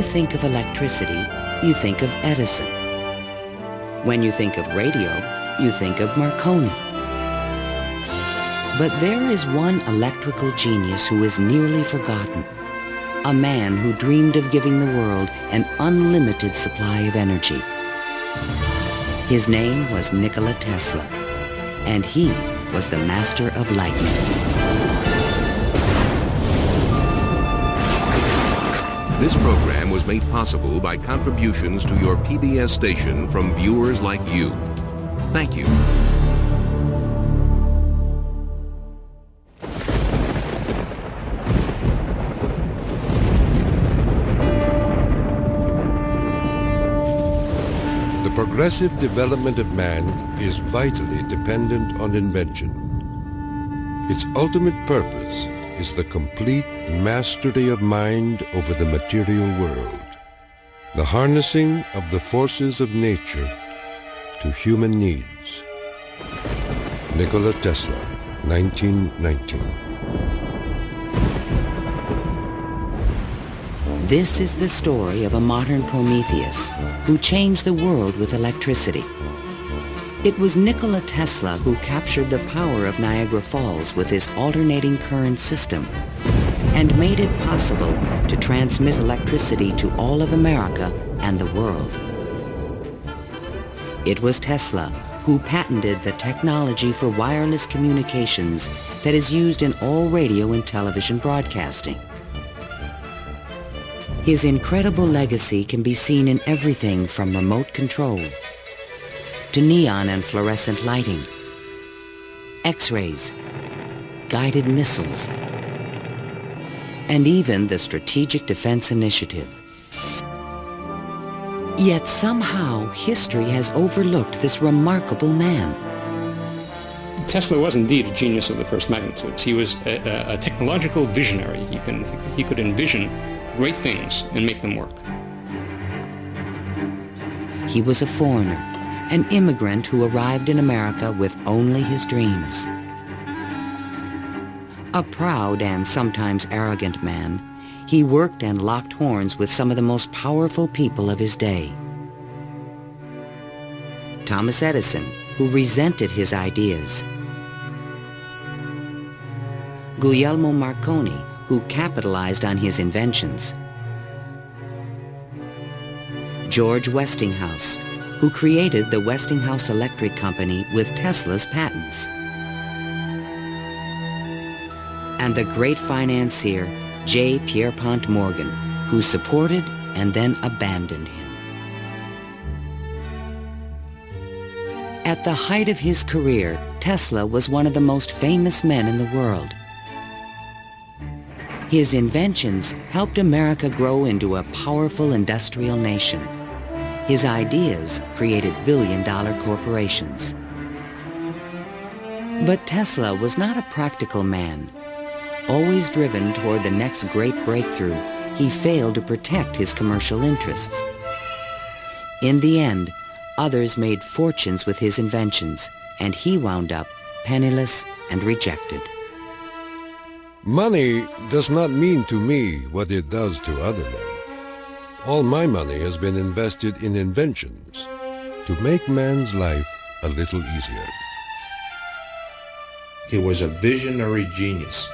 you think of electricity, you think of Edison. When you think of radio, you think of Marconi. But there is one electrical genius who is nearly forgotten. A man who dreamed of giving the world an unlimited supply of energy. His name was Nikola Tesla, and he was the master of lightning. This program was made possible by contributions to your PBS station from viewers like you. Thank you. The progressive development of man is vitally dependent on invention. Its ultimate purpose is the complete mastery of mind over the material world, the harnessing of the forces of nature to human needs. Nikola Tesla, 1919. This is the story of a modern Prometheus who changed the world with electricity. It was Nikola Tesla who captured the power of Niagara Falls with his alternating current system and made it possible to transmit electricity to all of America and the world. It was Tesla who patented the technology for wireless communications that is used in all radio and television broadcasting. His incredible legacy can be seen in everything from remote control to neon and fluorescent lighting, X-rays, guided missiles, and even the Strategic Defense Initiative. Yet somehow history has overlooked this remarkable man. Tesla was indeed a genius of the first magnitudes. He was a technological visionary. He could envision great things and make them work. He was a foreigner, an immigrant who arrived in America with only his dreams. A proud and sometimes arrogant man, he worked and locked horns with some of the most powerful people of his day. Thomas Edison, who resented his ideas. Guglielmo Marconi, who capitalized on his inventions. George Westinghouse, who created the Westinghouse Electric Company with Tesla's patents. And the great financier, J. Pierpont Morgan, who supported and then abandoned him. At the height of his career, Tesla was one of the most famous men in the world. His inventions helped America grow into a powerful industrial nation. His ideas created billion-dollar corporations. But Tesla was not a practical man. Always driven toward the next great breakthrough, he failed to protect his commercial interests. In the end, others made fortunes with his inventions, and he wound up penniless and rejected. Money does not mean to me what it does to other men. All my money has been invested in inventions to make man's life a little easier. He was a visionary genius.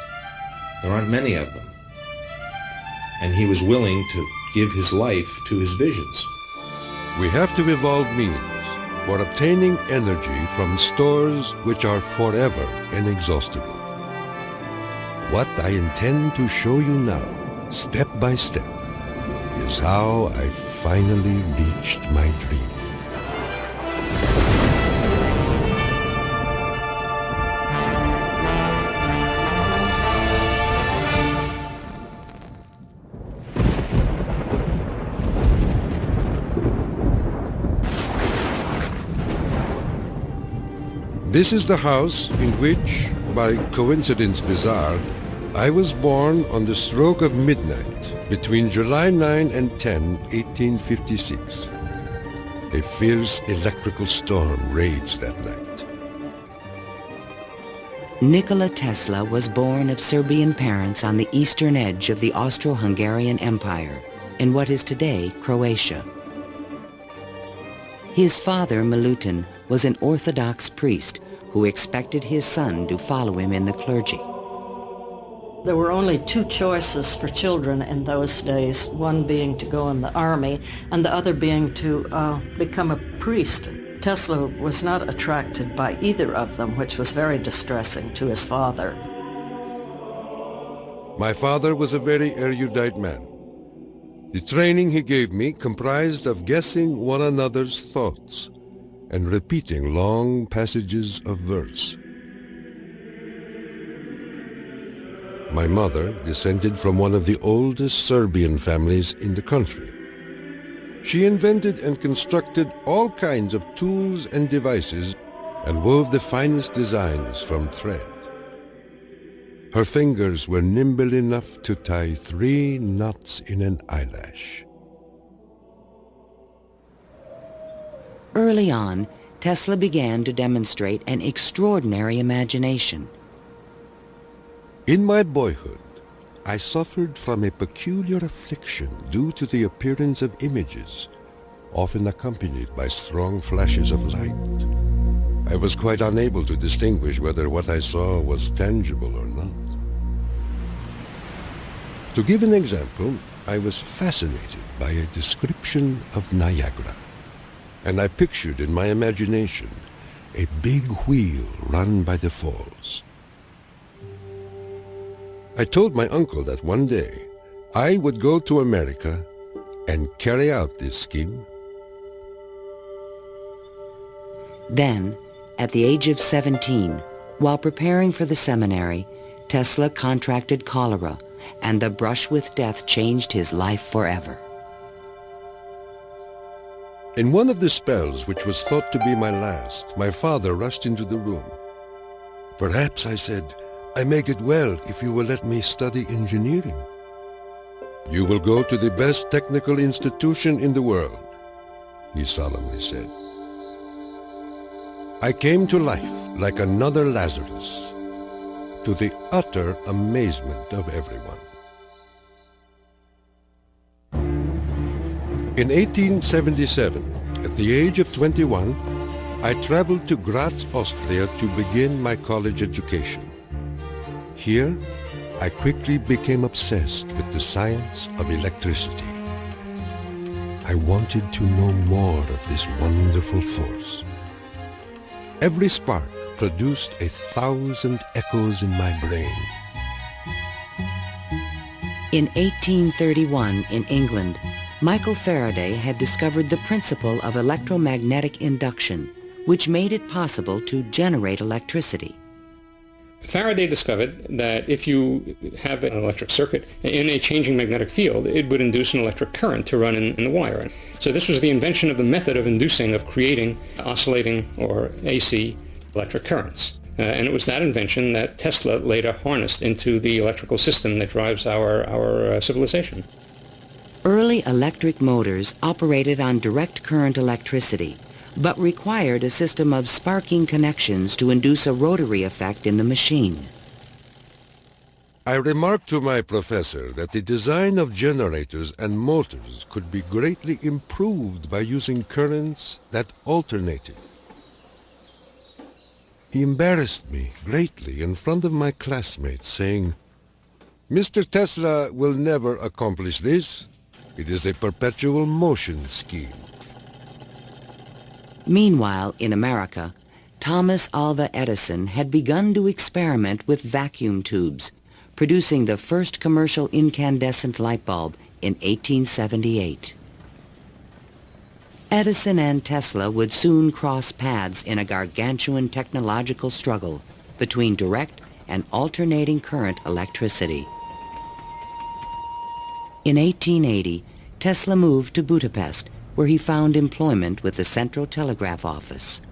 There aren't many of them. And he was willing to give his life to his visions. We have to evolve means for obtaining energy from stores which are forever inexhaustible. What I intend to show you now, step by step, is how I finally reached my dream. This is the house in which, by coincidence bizarre, I was born on the stroke of midnight between July 9 and 10, 1856. A fierce electrical storm raged that night. Nikola Tesla was born of Serbian parents on the eastern edge of the Austro-Hungarian Empire in what is today Croatia. His father, Milutin, was an Orthodox priest who expected his son to follow him in the clergy. There were only two choices for children in those days, one being to go in the army and the other being to become a priest. Tesla was not attracted by either of them, which was very distressing to his father. My father was a very erudite man. The training he gave me comprised of guessing one another's thoughts and repeating long passages of verse. My mother descended from one of the oldest Serbian families in the country. She invented and constructed all kinds of tools and devices and wove the finest designs from thread. Her fingers were nimble enough to tie 3 knots in an eyelash. Early on, Tesla began to demonstrate an extraordinary imagination. In my boyhood, I suffered from a peculiar affliction due to the appearance of images, often accompanied by strong flashes of light. I was quite unable to distinguish whether what I saw was tangible or not. To give an example, I was fascinated by a description of Niagara, and I pictured in my imagination a big wheel run by the falls. I told my uncle that one day I would go to America and carry out this scheme. Then, at the age of 17, while preparing for the seminary, Tesla contracted cholera, and the brush with death changed his life forever. In one of the spells, which was thought to be my last, my father rushed into the room. "Perhaps," I said, "I may get well if you will let me study engineering." "You will go to the best technical institution in the world," he solemnly said. I came to life like another Lazarus, to the utter amazement of everyone. In 1877, at the age of 21, I traveled to Graz, Austria to begin my college education. Here, I quickly became obsessed with the science of electricity. I wanted to know more of this wonderful force. Every spark produced 1,000 echoes in my brain. In 1831, in England, Michael Faraday had discovered the principle of electromagnetic induction, which made it possible to generate electricity. Faraday discovered that if you have an electric circuit in a changing magnetic field, it would induce an electric current to run in the wire. So this was the invention of the method of inducing, of creating oscillating or AC electric currents. And it was that invention that Tesla later harnessed into the electrical system that drives our civilization. Early electric motors operated on direct current electricity, but required a system of sparking connections to induce a rotary effect in the machine. I remarked to my professor that the design of generators and motors could be greatly improved by using currents that alternated. He embarrassed me greatly in front of my classmates, saying, "Mr. Tesla will never accomplish this. It is a perpetual motion scheme." Meanwhile, in America, Thomas Alva Edison had begun to experiment with vacuum tubes, producing the first commercial incandescent light bulb in 1878. Edison and Tesla would soon cross paths in a gargantuan technological struggle between direct and alternating current electricity. In 1880, Tesla moved to Budapest, where he found employment with the Central Telegraph Office.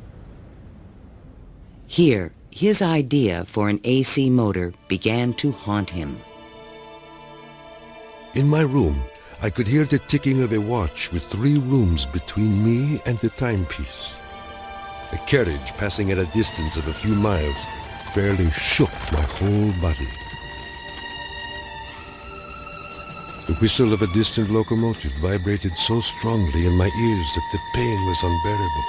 Here, his idea for an AC motor began to haunt him. In my room, I could hear the ticking of a watch with 3 rooms between me and the timepiece. A carriage passing at a distance of a few miles fairly shook my whole body. The whistle of a distant locomotive vibrated so strongly in my ears that the pain was unbearable.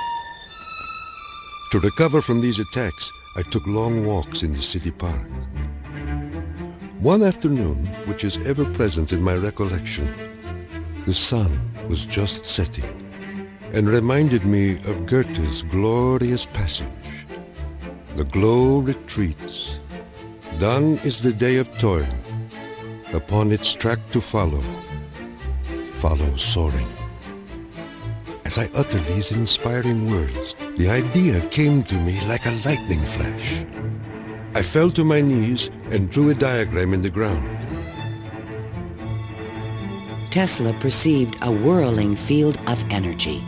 To recover from these attacks, I took long walks in the city park. One afternoon, which is ever present in my recollection, the sun was just setting and reminded me of Goethe's glorious passage. The glow retreats. Done is the day of toil. Upon its track to follow soaring. As I uttered these inspiring words, the idea came to me like a lightning flash. I fell to my knees and drew a diagram in the ground. Tesla perceived a whirling field of energy.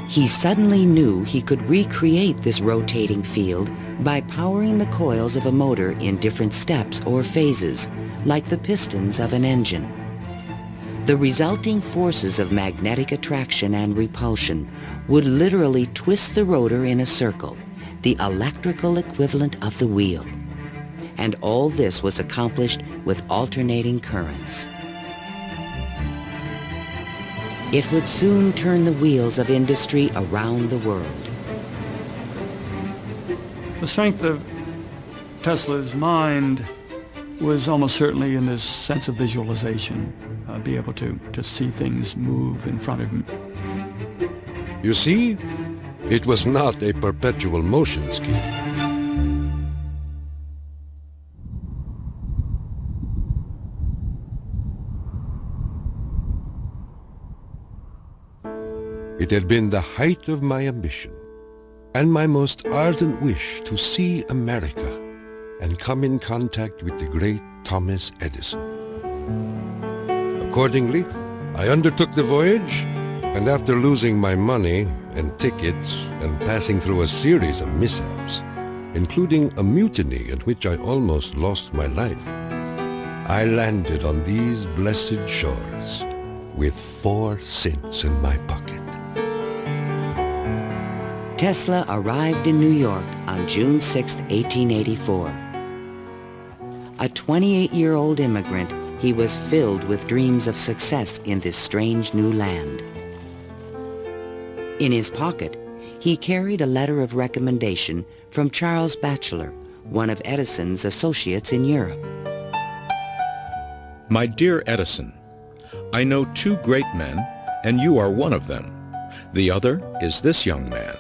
He suddenly knew he could recreate this rotating field by powering the coils of a motor in different steps or phases, like the pistons of an engine. The resulting forces of magnetic attraction and repulsion would literally twist the rotor in a circle, the electrical equivalent of the wheel. And all this was accomplished with alternating currents. It would soon turn the wheels of industry around the world. The strength of Tesla's mind was almost certainly in this sense of visualization, be able to see things move in front of him. You see, it was not a perpetual motion scheme. It had been the height of my ambition and my most ardent wish to see America and come in contact with the great Thomas Edison. Accordingly, I undertook the voyage, and after losing my money and tickets and passing through a series of mishaps, including a mutiny in which I almost lost my life, I landed on these blessed shores with 4 cents in my pocket. Tesla arrived in New York on June 6, 1884. A 28-year-old immigrant, he was filled with dreams of success in this strange new land. In his pocket, he carried a letter of recommendation from Charles Batchelor, one of Edison's associates in Europe. My dear Edison, I know 2 great men, and you are one of them. The other is this young man.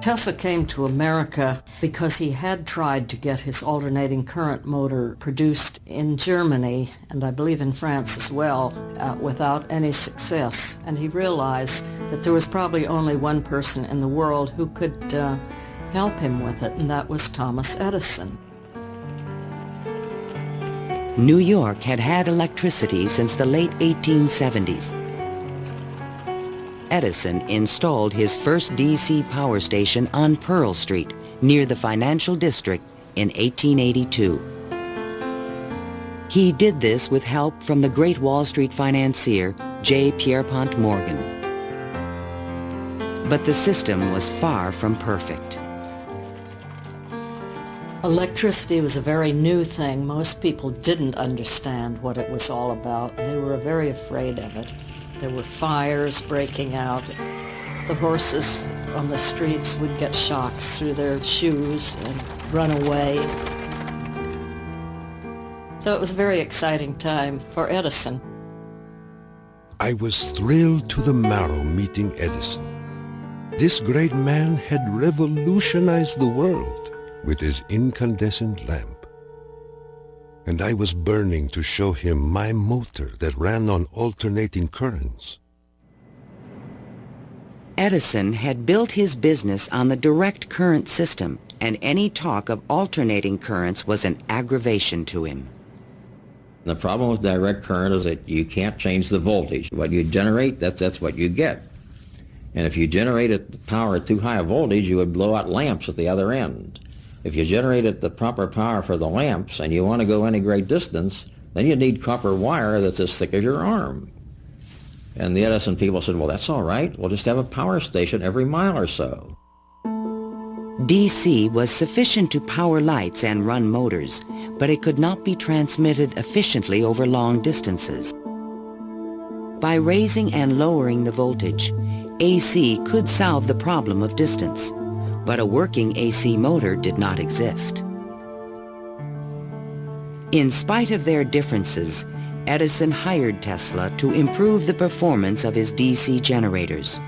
Tesla came to America because he had tried to get his alternating current motor produced in Germany, and I believe in France as well, without any success. And he realized that there was probably only one person in the world who could help him with it, and that was Thomas Edison. New York had had electricity since the late 1870s. Edison installed his first DC power station on Pearl Street, near the financial district, in 1882. He did this with help from the great Wall Street financier J. Pierpont Morgan. But the system was far from perfect. Electricity was a very new thing. Most people didn't understand what it was all about. They were very afraid of it. There were fires breaking out. The horses on the streets would get shocks through their shoes and run away. So it was a very exciting time for Edison. I was thrilled to the marrow meeting Edison. This great man had revolutionized the world with his incandescent lamp. And I was burning to show him my motor that ran on alternating currents. Edison had built his business on the direct current system, and any talk of alternating currents was an aggravation to him. The problem with direct current is that you can't change the voltage. What you generate, that's what you get. And if you generated the power at too high a voltage, you would blow out lamps at the other end. If you generated the proper power for the lamps and you want to go any great distance, then you need copper wire that's as thick as your arm. And the Edison people said, well, that's all right. We'll just have a power station every mile or so. DC was sufficient to power lights and run motors, but it could not be transmitted efficiently over long distances. By raising and lowering the voltage, AC could solve the problem of distance, but a working AC motor did not exist. In spite of their differences, Edison hired Tesla to improve the performance of his DC generators.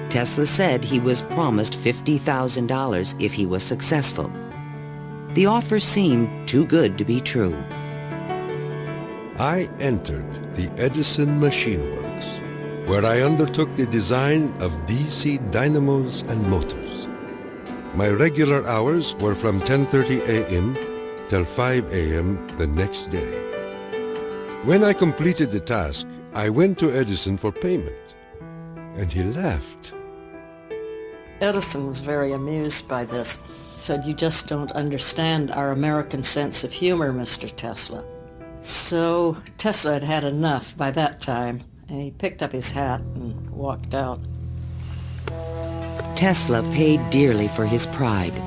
Tesla said he was promised $50,000 if he was successful. The offer seemed too good to be true. I entered the Edison Machine Works, where I undertook the design of DC dynamos and motors. My regular hours were from 10:30 a.m. till 5 a.m. the next day. When I completed the task, I went to Edison for payment, and he laughed. Edison was very amused by this. Said, "You just don't understand our American sense of humor, Mr. Tesla." So Tesla had had enough by that time, and he picked up his hat and walked out. Tesla paid dearly for his pride.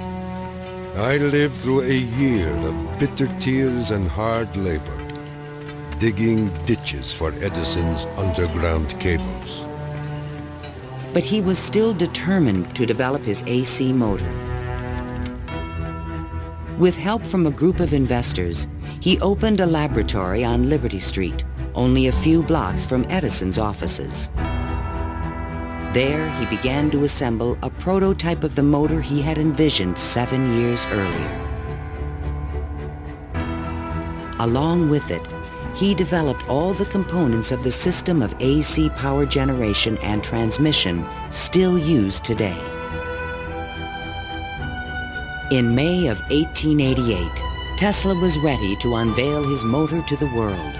I lived through a year of bitter tears and hard labor, digging ditches for Edison's underground cables. But he was still determined to develop his AC motor. With help from a group of investors, he opened a laboratory on Liberty Street, only a few blocks from Edison's offices. There, he began to assemble a prototype of the motor he had envisioned 7 years earlier. Along with it, he developed all the components of the system of AC power generation and transmission still used today. In May of 1888, Tesla was ready to unveil his motor to the world.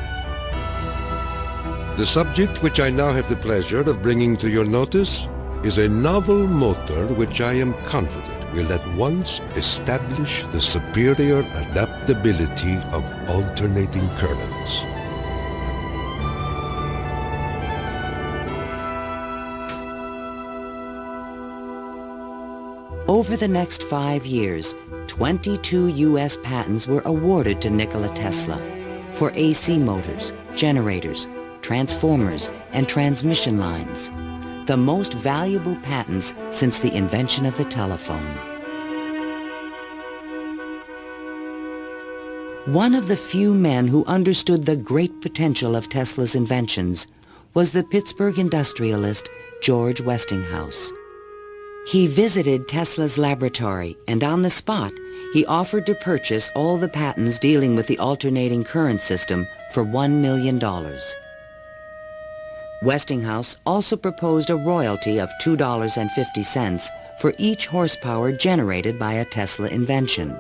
The subject which I now have the pleasure of bringing to your notice is a novel motor which I am confident will at once establish the superior adaptability of alternating currents. Over the next 5 years, 22 U.S. patents were awarded to Nikola Tesla for AC motors, generators, transformers, and transmission lines, the most valuable patents since the invention of the telephone. One of the few men who understood the great potential of Tesla's inventions was the Pittsburgh industrialist George Westinghouse. He visited Tesla's laboratory, and on the spot, he offered to purchase all the patents dealing with the alternating current system for $1 million. Westinghouse also proposed a royalty of $2.50 for each horsepower generated by a Tesla invention.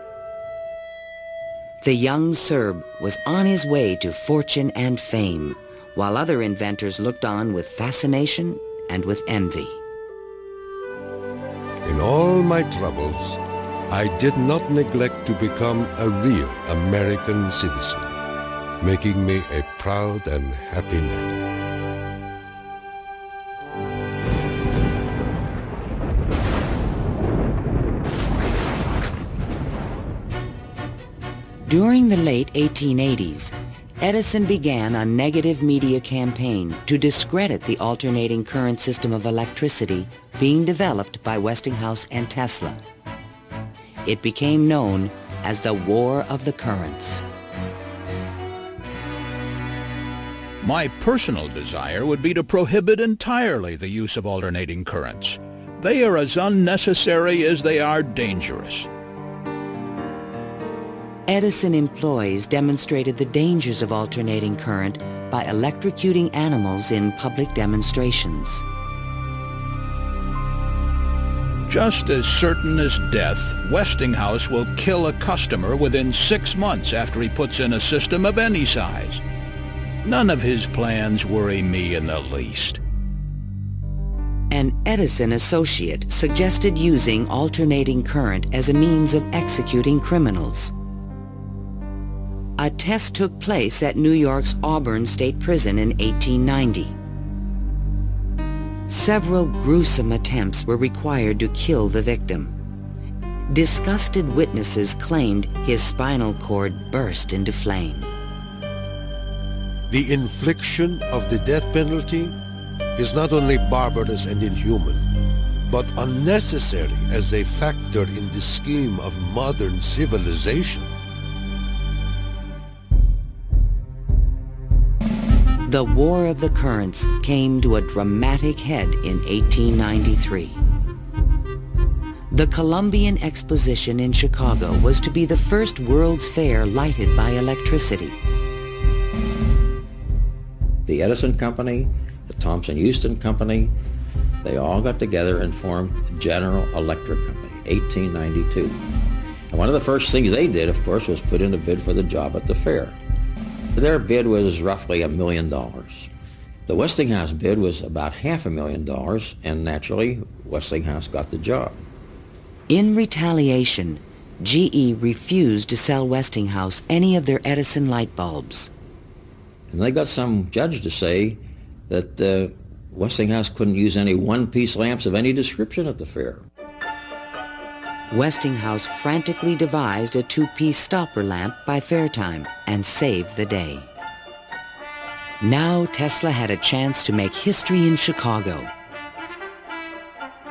The young Serb was on his way to fortune and fame, while other inventors looked on with fascination and with envy. In all my troubles, I did not neglect to become a real American citizen, making me a proud and happy man. During the late 1880s, Edison began a negative media campaign to discredit the alternating current system of electricity being developed by Westinghouse and Tesla. It became known as the War of the Currents. My personal desire would be to prohibit entirely the use of alternating currents. They are as unnecessary as they are dangerous. Edison employees demonstrated the dangers of alternating current by electrocuting animals in public demonstrations. Just as certain as death, Westinghouse will kill a customer within 6 months after he puts in a system of any size. None of his plans worry me in the least. An Edison associate suggested using alternating current as a means of executing criminals. A test took place at New York's Auburn State Prison in 1890. Several gruesome attempts were required to kill the victim. disgusted witnesses claimed his spinal cord burst into flame. The infliction of the death penalty is not only barbarous and inhuman, but unnecessary as a factor in the scheme of modern civilization. The War of the Currents came to a dramatic head in 1893. The Columbian Exposition in Chicago was to be the first World's Fair lighted by electricity. The Edison Company, the Thomson-Houston Company, they all got together and formed General Electric Company, 1892. And one of the first things they did, of course, was put in a bid for the job at the fair. Their bid was roughly $1 million. The Westinghouse bid was about $500,000, and naturally, Westinghouse got the job. In retaliation, GE refused to sell Westinghouse any of their Edison light bulbs. And they got some judge to say that Westinghouse couldn't use any one-piece lamps of any description at the fair. Westinghouse frantically devised a two-piece stopper lamp by fair time and saved the day. Now Tesla had a chance to make history in Chicago.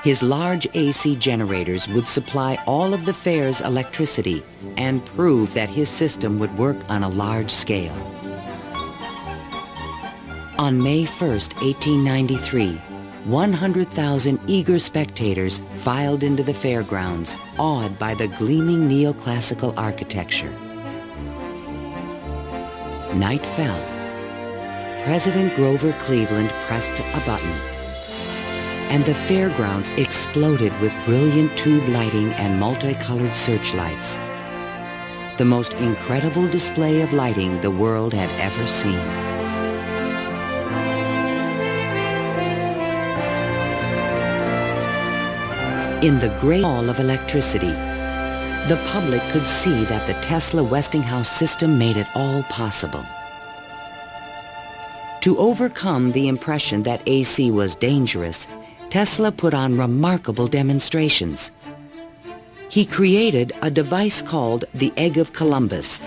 His large AC generators would supply all of the fair's electricity and prove that his system would work on a large scale. On May 1st, 1893, 100,000 eager spectators filed into the fairgrounds, awed by the gleaming neoclassical architecture. Night fell. President Grover Cleveland pressed a button, and the fairgrounds exploded with brilliant tube lighting and multicolored searchlights. The most incredible display of lighting the world had ever seen. In the great hall of electricity, the public could see that the Tesla-Westinghouse system made it all possible. To overcome the impression that AC was dangerous, Tesla put on remarkable demonstrations. He created a device called the Egg of Columbus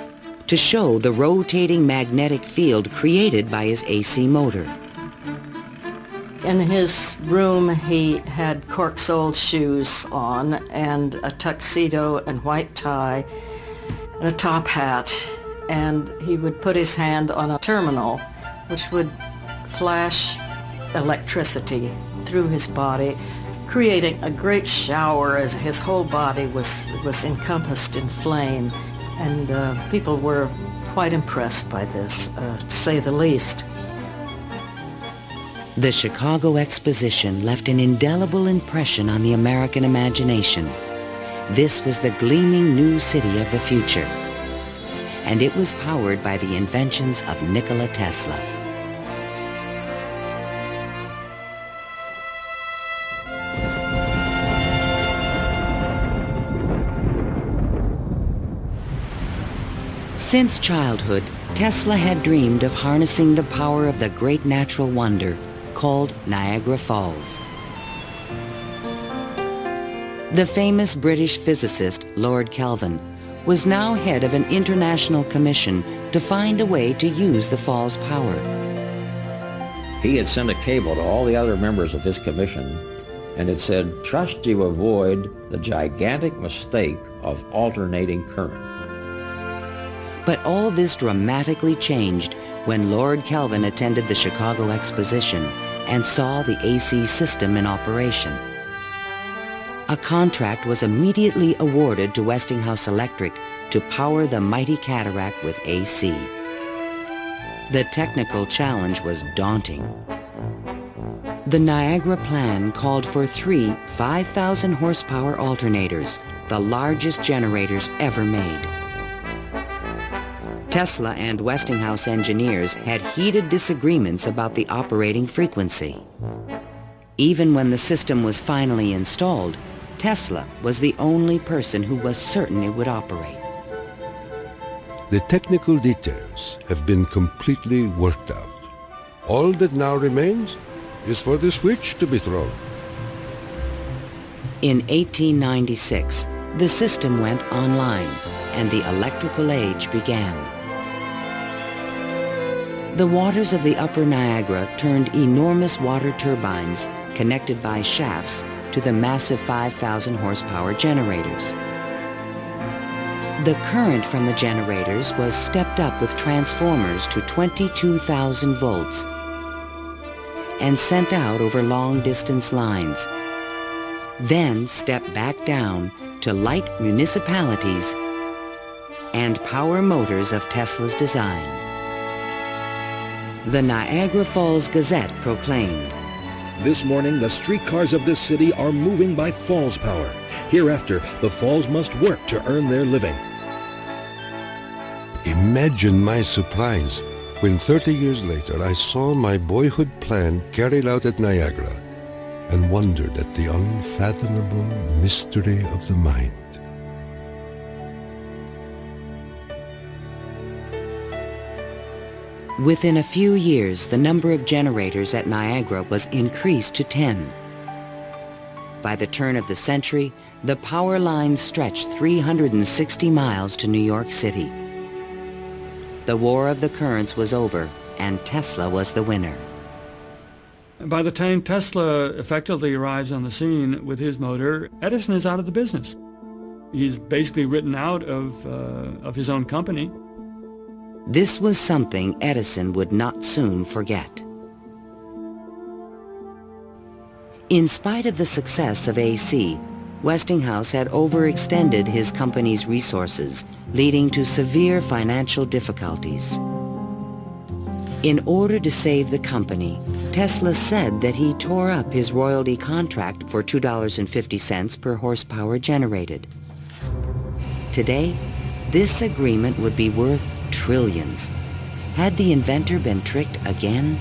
to show the rotating magnetic field created by his AC motor. In his room, he had cork-soled shoes on and a tuxedo and white tie and a top hat. And he would put his hand on a terminal, which would flash electricity through his body, creating a great shower as his whole body was encompassed in flame. And people were quite impressed by this, to say the least. The Chicago Exposition left an indelible impression on the American imagination. This was the gleaming new city of the future, and it was powered by the inventions of Nikola Tesla. Since childhood, Tesla had dreamed of harnessing the power of the great natural wonder called Niagara Falls. The famous British physicist Lord Kelvin was now head of an international commission to find a way to use the fall's power. He had sent a cable to all the other members of his commission, and it said, "Trust you avoid the gigantic mistake of alternating current." But all this dramatically changed when Lord Kelvin attended the Chicago Exposition and saw the AC system in operation. A contract was immediately awarded to Westinghouse Electric to power the mighty cataract with AC. The technical challenge was daunting. The Niagara plan called for 3 5,000 horsepower alternators, the largest generators ever made. Tesla and Westinghouse engineers had heated disagreements about the operating frequency. Even when the system was finally installed, Tesla was the only person who was certain it would operate. The technical details have been completely worked out. All that now remains is for the switch to be thrown. In 1896, The system went online, and the electrical age began. The waters of the upper Niagara turned enormous water turbines connected by shafts to the massive 5,000 horsepower generators. The current from the generators was stepped up with transformers to 22,000 volts and sent out over long-distance lines, then stepped back down to light municipalities and power motors of Tesla's design. The Niagara Falls Gazette proclaimed, "This morning, the streetcars of this city are moving by Falls power. Hereafter, the Falls must work to earn their living." Imagine my surprise when 30 years later I saw my boyhood plan carried out at Niagara and wondered at the unfathomable mystery of the mind. Within a few years, the number of generators at Niagara was increased to 10. By the turn of the century, the power lines stretched 360 miles to New York City. The War of the Currents was over, and Tesla was the winner. By the time Tesla effectively arrives on the scene with his motor, Edison is out of the business. He's basically written out of his own company. This was something Edison would not soon forget. In spite of the success of AC, Westinghouse had overextended his company's resources, leading to severe financial difficulties. In order to save the company, Tesla said that he tore up his royalty contract for $2.50 per horsepower generated. Today, this agreement would be worth trillions. Had the inventor been tricked again?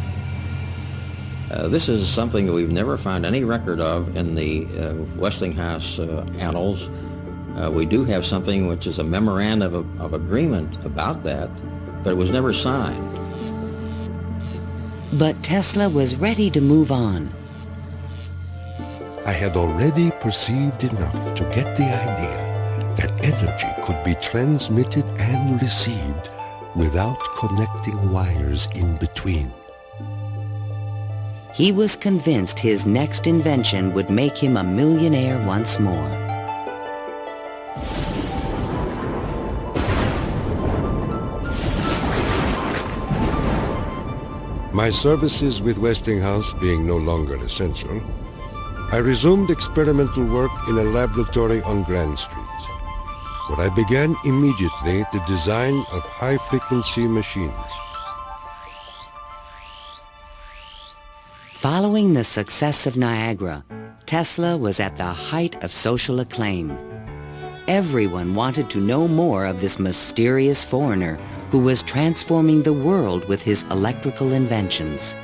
This is something that we've never found any record of in the Westinghouse annals. We do have something which is a memorandum of agreement about that, but it was never signed. But Tesla was ready to move on. I had already perceived enough to get the idea that energy could be transmitted and received without connecting wires in between. He was convinced his next invention would make him a millionaire once more. My services with Westinghouse being no longer essential, I resumed experimental work in a laboratory on Grand Street, where I began immediately the design of high-frequency machines. Following the success of Niagara, Tesla was at the height of social acclaim. Everyone wanted to know more of this mysterious foreigner who was transforming the world with his electrical inventions.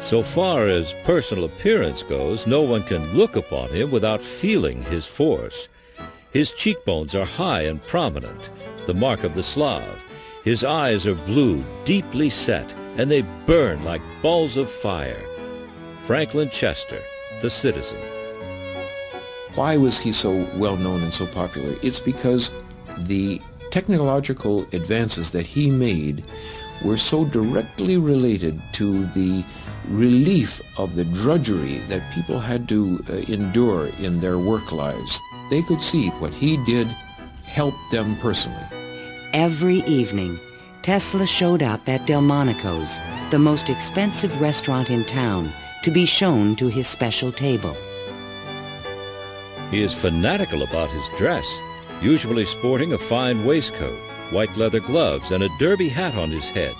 So far as personal appearance goes, no one can look upon him without feeling his force. His cheekbones are high and prominent, the mark of the Slav. His eyes are blue, deeply set, and they burn like balls of fire. Franklin Chester, the Citizen. Why was he so well known and so popular? It's because the technological advances that he made were so directly related to the relief of the drudgery that people had to endure in their work lives. They could see what he did helped them personally. Every evening, Tesla showed up at Delmonico's, the most expensive restaurant in town, to be shown to his special table. He is fanatical about his dress, usually sporting a fine waistcoat, white leather gloves, and a derby hat on his head.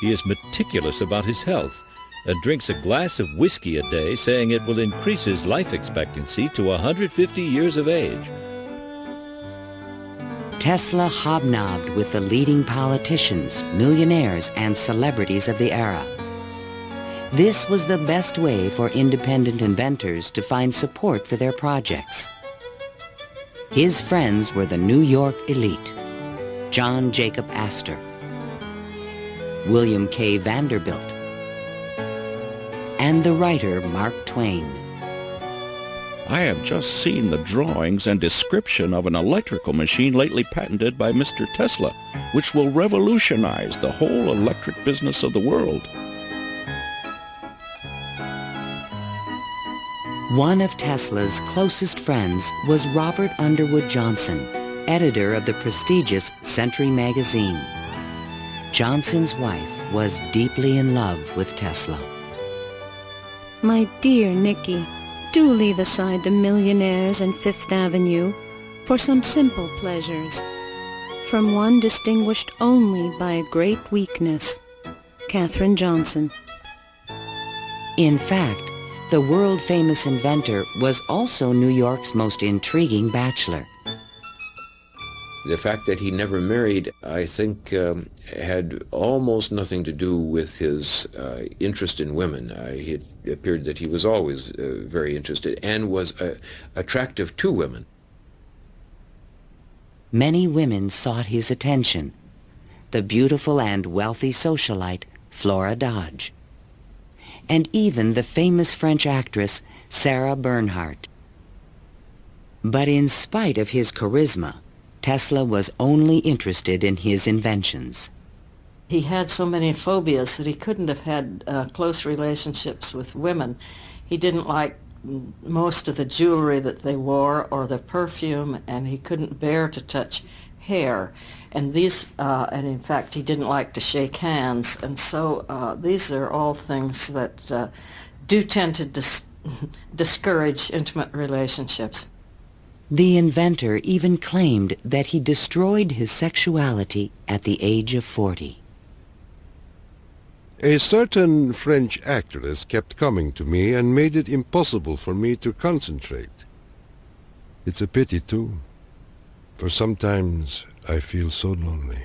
He is meticulous about his health and drinks a glass of whiskey a day, saying it will increase his life expectancy to 150 years of age. Tesla hobnobbed with the leading politicians, millionaires, and celebrities of the era. This was the best way for independent inventors to find support for their projects. His friends were the New York elite, John Jacob Astor, William K. Vanderbilt, and the writer Mark Twain. I have just seen the drawings and description of an electrical machine lately patented by Mr. Tesla, which will revolutionize the whole electric business of the world. One of Tesla's closest friends was Robert Underwood Johnson, editor of the prestigious Century magazine. Johnson's wife was deeply in love with Tesla. My dear Nicky, do leave aside the millionaires and Fifth Avenue for some simple pleasures. From one distinguished only by a great weakness, Katherine Johnson. In fact, the world-famous inventor was also New York's most intriguing bachelor. The fact that he never married, I think, had almost nothing to do with his interest in women. It appeared that he was always very interested and was attractive to women. Many women sought his attention. The beautiful and wealthy socialite Flora Dodge, and even the famous French actress Sarah Bernhardt. But in spite of his charisma, Tesla was only interested in his inventions. He had so many phobias that he couldn't have had close relationships with women. He didn't like most of the jewelry that they wore or the perfume, and he couldn't bear to touch hair. And and in fact, he didn't like to shake hands. And so these are all things that do tend to discourage intimate relationships. The inventor even claimed that he destroyed his sexuality at the age of 40. A certain French actress kept coming to me and made it impossible for me to concentrate. It's a pity, too, for sometimes I feel so lonely.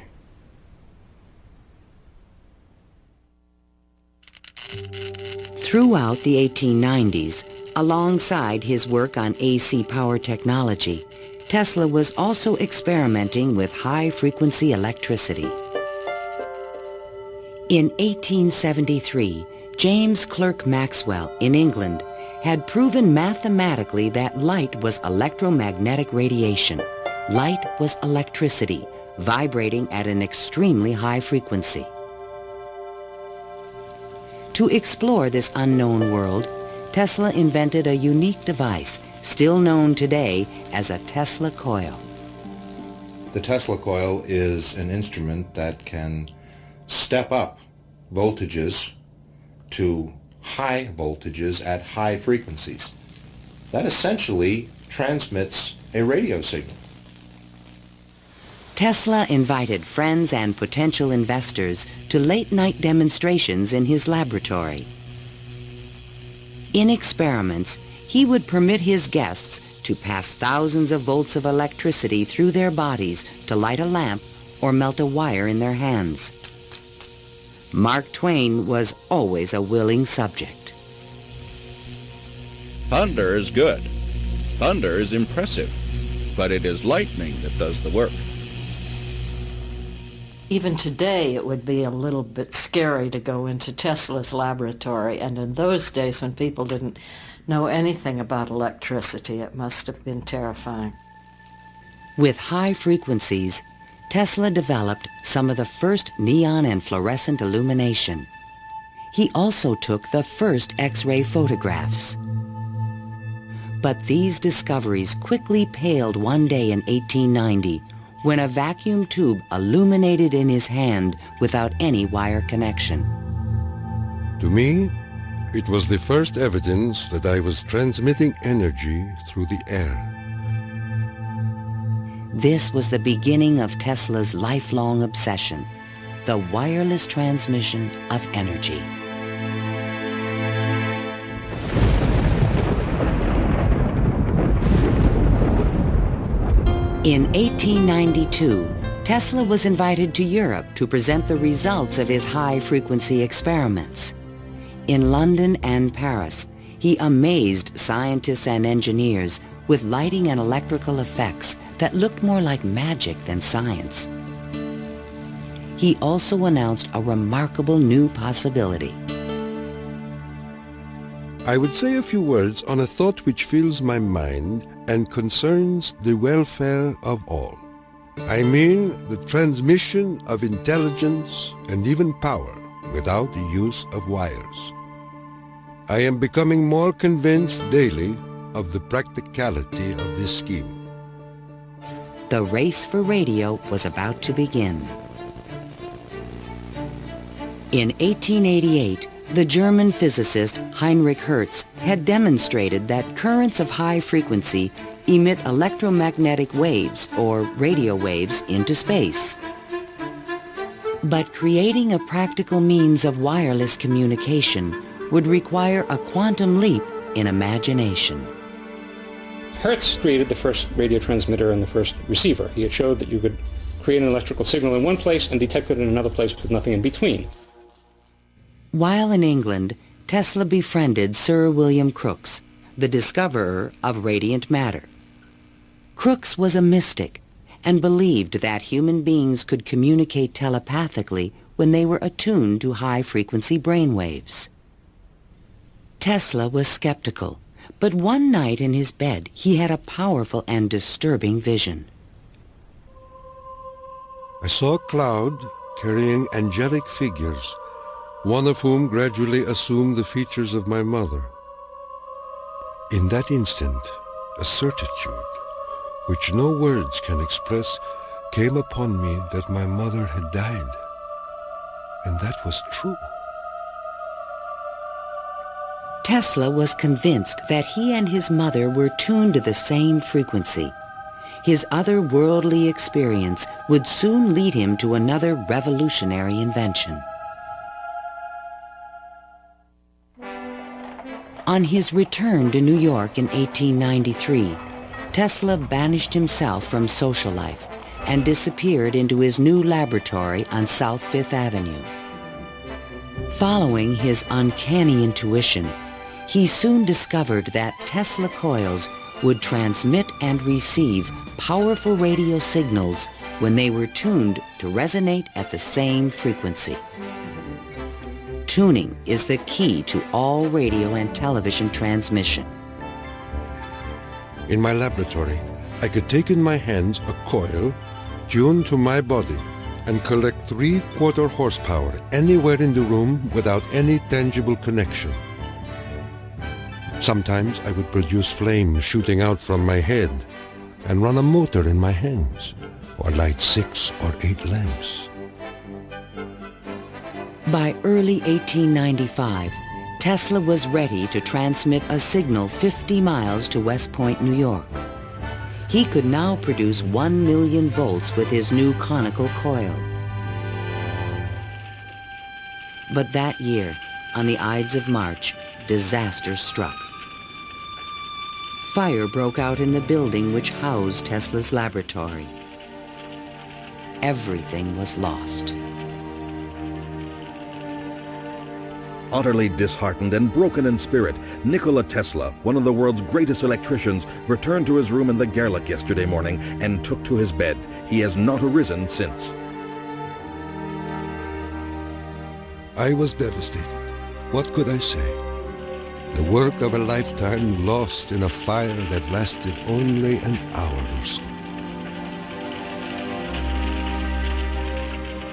Throughout the 1890s, alongside his work on AC power technology, Tesla was also experimenting with high-frequency electricity. In 1873, James Clerk Maxwell in England had proven mathematically that light was electromagnetic radiation. Light was electricity, vibrating at an extremely high frequency. To explore this unknown world, Tesla invented a unique device, still known today as a Tesla coil. The Tesla coil is an instrument that can step up voltages to high voltages at high frequencies. That essentially transmits a radio signal. Tesla invited friends and potential investors to late-night demonstrations in his laboratory. In experiments, he would permit his guests to pass thousands of volts of electricity through their bodies to light a lamp or melt a wire in their hands. Mark Twain was always a willing subject. Thunder is good. Thunder is impressive. But it is lightning that does the work. Even today, it would be a little bit scary to go into Tesla's laboratory, and in those days when people didn't know anything about electricity, it must have been terrifying. With high frequencies, Tesla developed some of the first neon and fluorescent illumination. He also took the first X-ray photographs. But these discoveries quickly paled one day in 1890 when a vacuum tube illuminated in his hand without any wire connection. To me, it was the first evidence that I was transmitting energy through the air. This was the beginning of Tesla's lifelong obsession, the wireless transmission of energy. In 1892, Tesla was invited to Europe to present the results of his high-frequency experiments. In London and Paris, he amazed scientists and engineers with lighting and electrical effects that looked more like magic than science. He also announced a remarkable new possibility. I would say a few words on a thought which fills my mind and concerns the welfare of all. I mean the transmission of intelligence and even power without the use of wires. I am becoming more convinced daily of the practicality of this scheme. The race for radio was about to begin. In 1888, the German physicist Heinrich Hertz had demonstrated that currents of high frequency emit electromagnetic waves, or radio waves, into space. But creating a practical means of wireless communication would require a quantum leap in imagination. Hertz created the first radio transmitter and the first receiver. He had showed that you could create an electrical signal in one place and detect it in another place with nothing in between. While in England, Tesla befriended Sir William Crookes, the discoverer of radiant matter. Crookes was a mystic and believed that human beings could communicate telepathically when they were attuned to high-frequency brainwaves. Tesla was skeptical, but one night in his bed he had a powerful and disturbing vision. I saw a cloud carrying angelic figures, one of whom gradually assumed the features of my mother. In that instant, a certitude, which no words can express, came upon me that my mother had died. And that was true. Tesla was convinced that he and his mother were tuned to the same frequency. His otherworldly experience would soon lead him to another revolutionary invention. On his return to New York in 1893, Tesla banished himself from social life and disappeared into his new laboratory on South Fifth Avenue. Following his uncanny intuition, he soon discovered that Tesla coils would transmit and receive powerful radio signals when they were tuned to resonate at the same frequency. Tuning is the key to all radio and television transmission. In my laboratory, I could take in my hands a coil tuned to my body and collect 3/4 horsepower anywhere in the room without any tangible connection. Sometimes I would produce flames shooting out from my head and run a motor in my hands, or light 6 or 8 lamps. By early 1895, Tesla was ready to transmit a signal 50 miles to West Point, New York. He could now produce 1 million volts with his new conical coil. But that year, on the Ides of March, disaster struck. Fire broke out in the building which housed Tesla's laboratory. Everything was lost. Utterly disheartened and broken in spirit, Nikola Tesla, one of the world's greatest electricians, returned to his room in the Gerlach yesterday morning and took to his bed. He has not arisen since. I was devastated. What could I say? The work of a lifetime lost in a fire that lasted only an hour or so.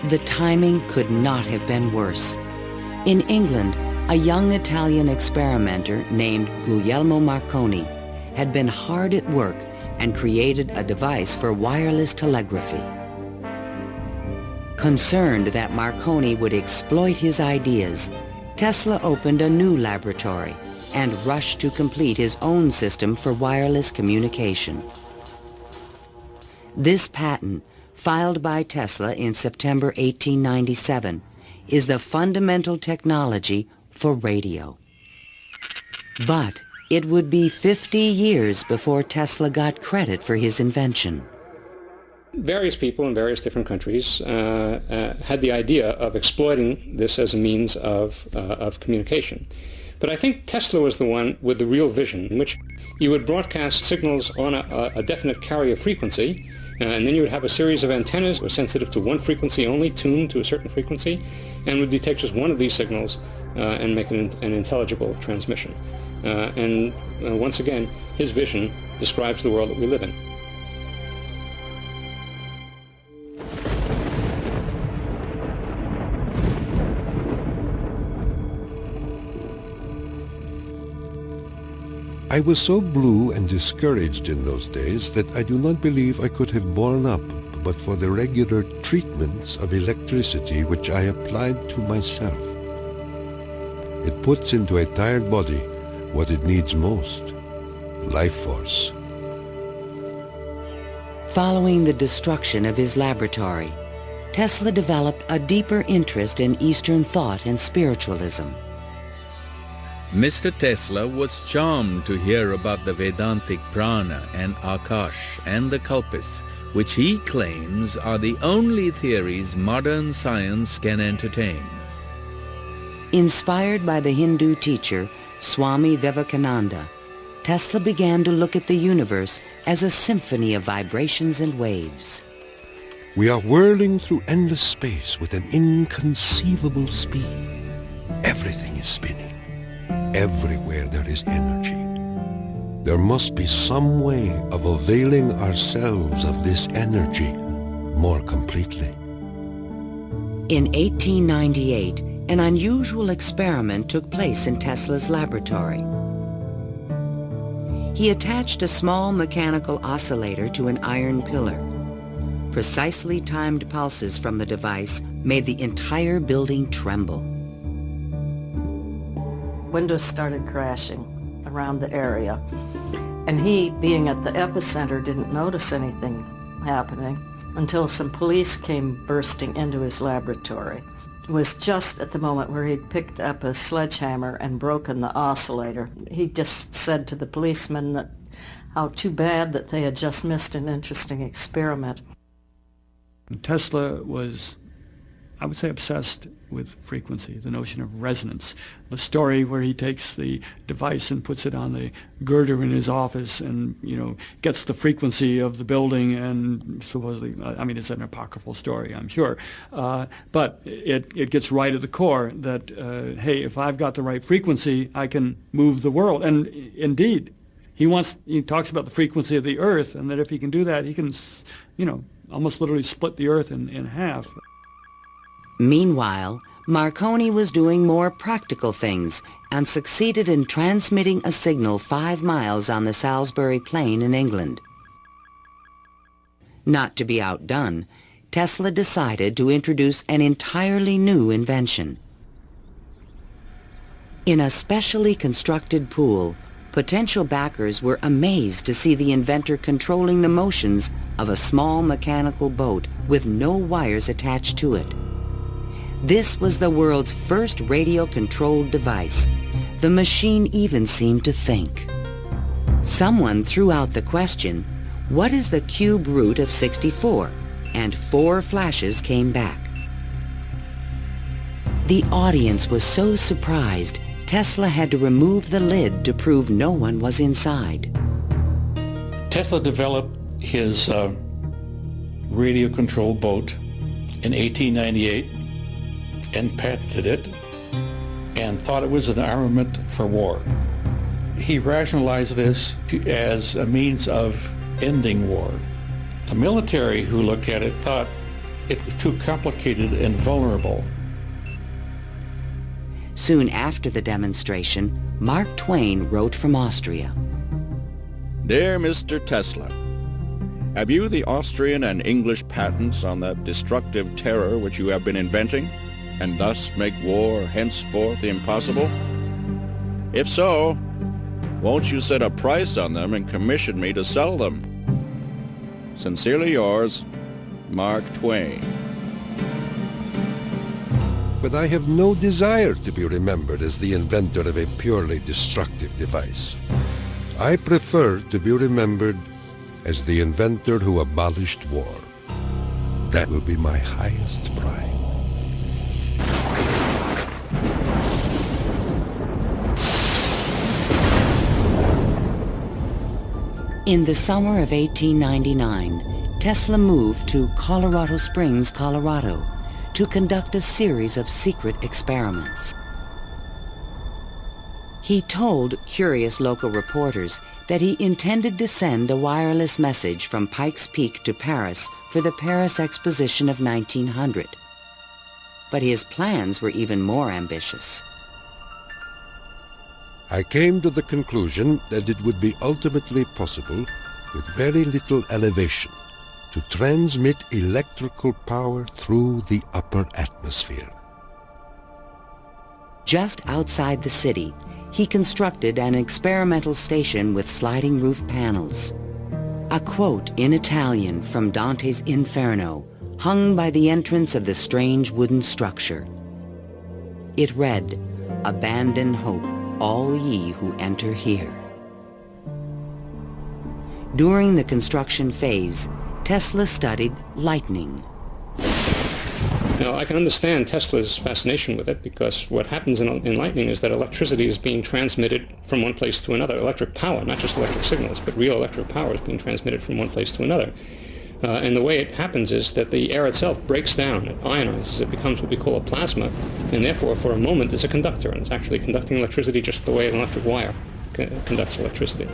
The timing could not have been worse. In England, a young Italian experimenter named Guglielmo Marconi had been hard at work and created a device for wireless telegraphy. Concerned that Marconi would exploit his ideas, Tesla opened a new laboratory and rushed to complete his own system for wireless communication. This patent, filed by Tesla in September 1897, is the fundamental technology for radio. But it would be 50 years before Tesla got credit for his invention. Various people in various different countries had the idea of exploiting this as a means of communication. But I think Tesla was the one with the real vision, in which you would broadcast signals on a definite carrier frequency, and then you would have a series of antennas that were sensitive to one frequency only, tuned to a certain frequency, and would detect just one of these signals and make it an intelligible transmission. And once again, his vision describes the world that we live in. I was so blue and discouraged in those days that I do not believe I could have borne up but for the regular treatments of electricity which I applied to myself. It puts into a tired body what it needs most, life force. Following the destruction of his laboratory, Tesla developed a deeper interest in Eastern thought and spiritualism. Mr. Tesla was charmed to hear about the Vedantic prana and Akash and the Kalpis, which he claims are the only theories modern science can entertain. Inspired by the Hindu teacher Swami Vivekananda, Tesla began to look at the universe as a symphony of vibrations and waves. We are whirling through endless space with an inconceivable speed. Everything is spinning. Everywhere there is energy. There must be some way of availing ourselves of this energy more completely. In 1898, an unusual experiment took place in Tesla's laboratory. He attached a small mechanical oscillator to an iron pillar. Precisely timed pulses from the device made the entire building tremble. Windows started crashing around the area, and he, being at the epicenter, didn't notice anything happening until some police came bursting into his laboratory. It was just at the moment where he'd picked up a sledgehammer and broken the oscillator. He just said to the policemen that how too bad that they had just missed an interesting experiment. Tesla was, I would say, obsessed with frequency, the notion of resonance. The story where he takes the device and puts it on the girder in his office and, gets the frequency of the building and supposedly, it's an apocryphal story, I'm sure, but it gets right at the core that, hey, if I've got the right frequency, I can move the world. And indeed, he talks about the frequency of the earth, and that if he can do that, he can, almost literally split the earth in half. Meanwhile, Marconi was doing more practical things and succeeded in transmitting a signal 5 miles on the Salisbury Plain in England. Not to be outdone, Tesla decided to introduce an entirely new invention. In a specially constructed pool, potential backers were amazed to see the inventor controlling the motions of a small mechanical boat with no wires attached to it. This was the world's first radio-controlled device. The machine even seemed to think. Someone threw out the question, what is the cube root of 64? And 4 flashes came back. The audience was so surprised, Tesla had to remove the lid to prove no one was inside. Tesla developed his radio-controlled boat in 1898 and patented it and thought it was an armament for war. He rationalized this as a means of ending war. The military who looked at it thought it was too complicated and vulnerable. Soon after the demonstration, Mark Twain wrote from Austria. Dear Mr. Tesla, have you the Austrian and English patents on that destructive terror which you have been inventing, and thus make war henceforth impossible? If so, won't you set a price on them and commission me to sell them? Sincerely yours, Mark Twain. But I have no desire to be remembered as the inventor of a purely destructive device. I prefer to be remembered as the inventor who abolished war. That will be my highest pride. In the summer of 1899, Tesla moved to Colorado Springs, Colorado, to conduct a series of secret experiments. He told curious local reporters that he intended to send a wireless message from Pikes Peak to Paris for the Paris Exposition of 1900. But his plans were even more ambitious. I came to the conclusion that it would be ultimately possible, with very little elevation, to transmit electrical power through the upper atmosphere. Just outside the city, he constructed an experimental station with sliding roof panels. A quote in Italian from Dante's Inferno hung by the entrance of the strange wooden structure. It read, "Abandon hope, all ye who enter here." During the construction phase, Tesla studied lightning. Now, I can understand Tesla's fascination with it, because what happens in lightning is that electricity is being transmitted from one place to another. Electric power, not just electric signals, but real electric power is being transmitted from one place to another. And the way it happens is that the air itself breaks down, it ionizes, it becomes what we call a plasma, and therefore for a moment it's a conductor, and it's actually conducting electricity just the way an electric wire conducts electricity.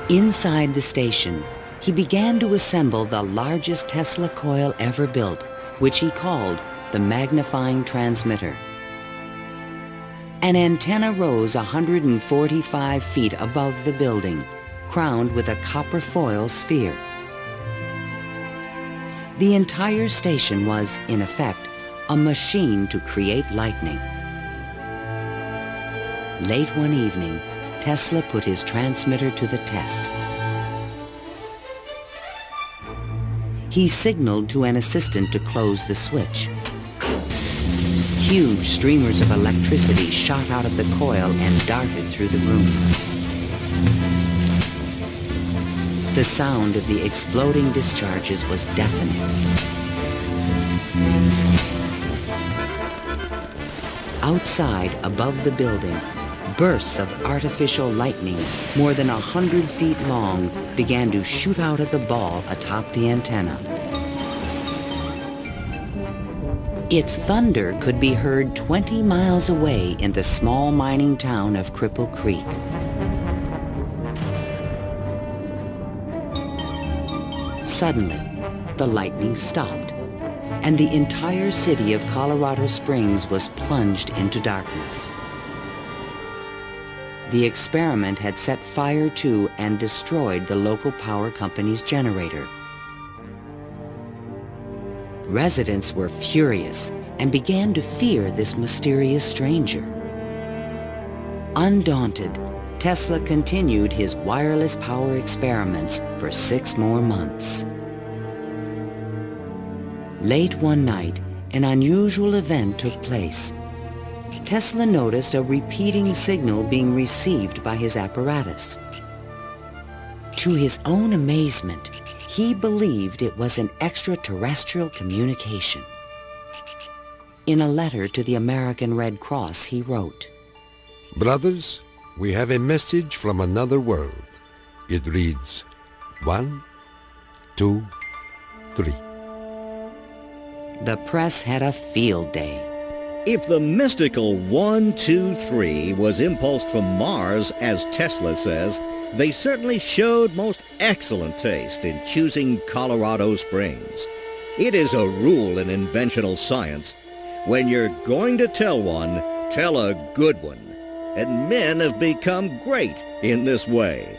Inside the station, he began to assemble the largest Tesla coil ever built, which he called the magnifying transmitter. An antenna rose 145 feet above the building, crowned with a copper foil sphere. The entire station was, in effect, a machine to create lightning. Late one evening, Tesla put his transmitter to the test. He signaled to an assistant to close the switch. Huge streamers of electricity shot out of the coil and darted through the room. The sound of the exploding discharges was deafening. Outside, above the building, bursts of artificial lightning, more than 100 feet long, began to shoot out of the ball atop the antenna. Its thunder could be heard 20 miles away in the small mining town of Cripple Creek. Suddenly, the lightning stopped, and the entire city of Colorado Springs was plunged into darkness. The experiment had set fire to and destroyed the local power company's generator. Residents were furious and began to fear this mysterious stranger. Undaunted, Tesla continued his wireless power experiments for 6 more months. Late one night, an unusual event took place. Tesla noticed a repeating signal being received by his apparatus. To his own amazement, he believed it was an extraterrestrial communication. In a letter to the American Red Cross, he wrote, "Brothers, we have a message from another world. It reads, 1, 2, 3. The press had a field day. If the mystical 1, 2, 3 was impulsed from Mars, as Tesla says, they certainly showed most excellent taste in choosing Colorado Springs. It is a rule in inventional science. When you're going to tell one, tell a good one. And men have become great in this way.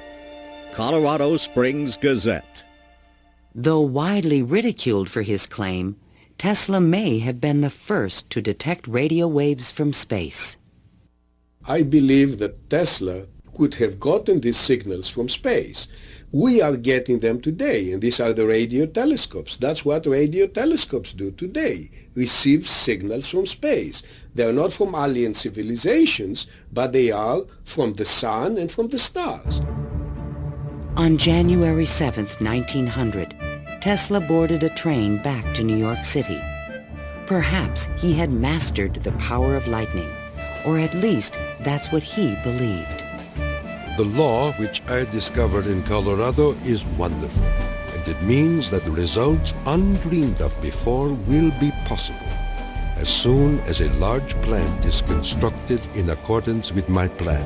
Colorado Springs Gazette. Though widely ridiculed for his claim, Tesla may have been the first to detect radio waves from space. I believe that Tesla could have gotten these signals from space. We are getting them today, and these are the radio telescopes. That's what radio telescopes do today, receive signals from space. They are not from alien civilizations, but they are from the sun and from the stars. On January 7th, 1900, Tesla boarded a train back to New York City. Perhaps he had mastered the power of lightning, or at least that's what he believed. The law which I discovered in Colorado is wonderful, and it means that results undreamed of before will be possible. as soon as a large plant is constructed in accordance with my plan.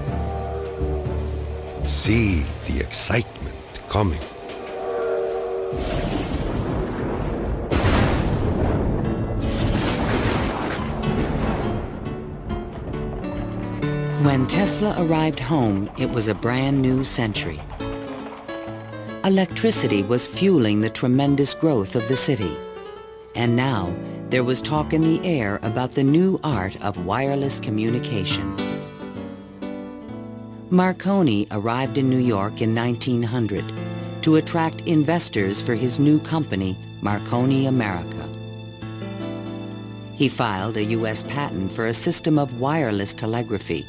See the excitement coming. When Tesla arrived home, it was a brand new century. Electricity was fueling the tremendous growth of the city. And now, there was talk in the air about the new art of wireless communication. Marconi arrived in New York in 1900 to attract investors for his new company, Marconi America. He filed a U.S. patent for a system of wireless telegraphy,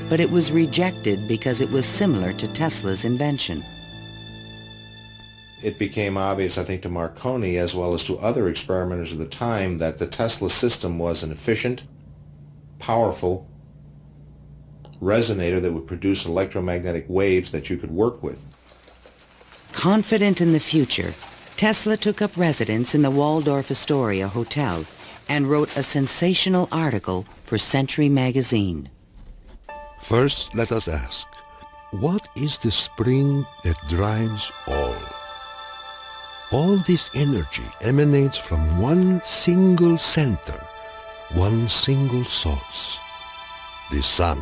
but it was rejected because it was similar to Tesla's invention. It became obvious, I think, to Marconi as well as to other experimenters of the time that the Tesla system was an efficient, powerful resonator that would produce electromagnetic waves that you could work with. Confident in the future, Tesla took up residence in the Waldorf Astoria Hotel and wrote a sensational article for Century magazine. First, let us ask, what is the spring that drives all? All this energy emanates from one single center, one single source, the sun.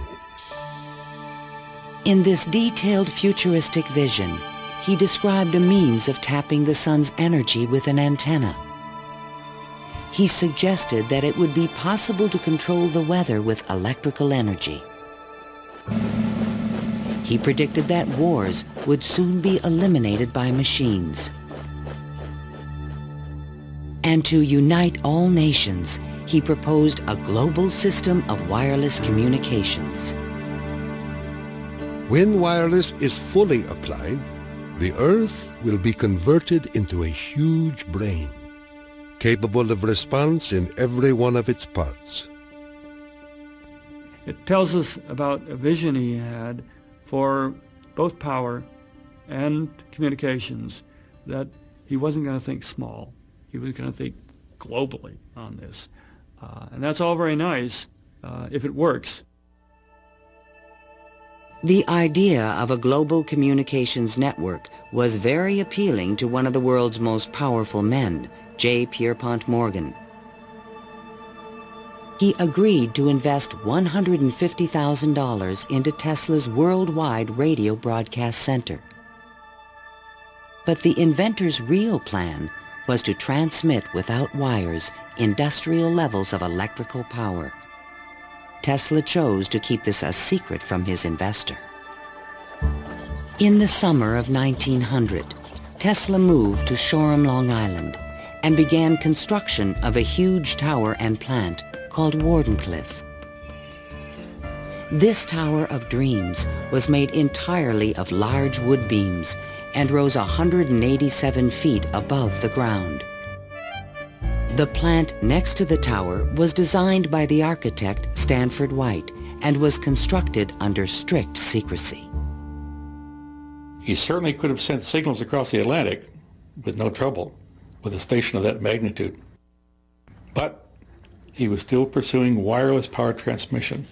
In this detailed futuristic vision, he described a means of tapping the sun's energy with an antenna. He suggested that it would be possible to control the weather with electrical energy. He predicted that wars would soon be eliminated by machines. And to unite all nations, he proposed a global system of wireless communications. When wireless is fully applied, the Earth will be converted into a huge brain, capable of response in every one of its parts. It tells us about a vision he had for both power and communications, that he wasn't going to think small. He was going to think globally on this. And that's all very nice if it works. The idea of a global communications network was very appealing to one of the world's most powerful men, J. Pierpont Morgan. He agreed to invest $150,000 into Tesla's worldwide radio broadcast center. But the inventor's real plan was to transmit without wires industrial levels of electrical power. Tesla chose to keep this a secret from his investor. In the summer of 1900, Tesla moved to Shoreham, Long Island, and began construction of a huge tower and plant called Wardenclyffe. This Tower of Dreams was made entirely of large wood beams and rose 187 feet above the ground. The plant next to the tower was designed by the architect Stanford White and was constructed under strict secrecy. He certainly could have sent signals across the Atlantic with no trouble with a station of that magnitude. But he was still pursuing wireless power transmission.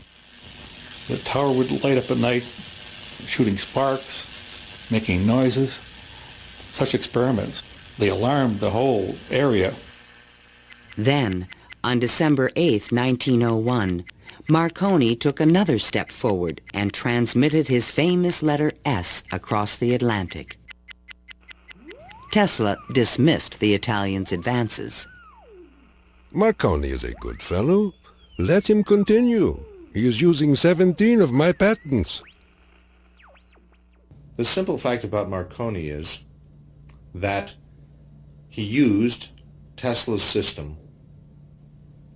The tower would light up at night, shooting sparks, making noises. Such experiments, they alarmed the whole area. Then, on December 8, 1901, Marconi took another step forward and transmitted his famous letter S across the Atlantic. Tesla dismissed the Italian's advances. Marconi is a good fellow. Let him continue. He is using 17 of my patents. The simple fact about Marconi is that he used Tesla's system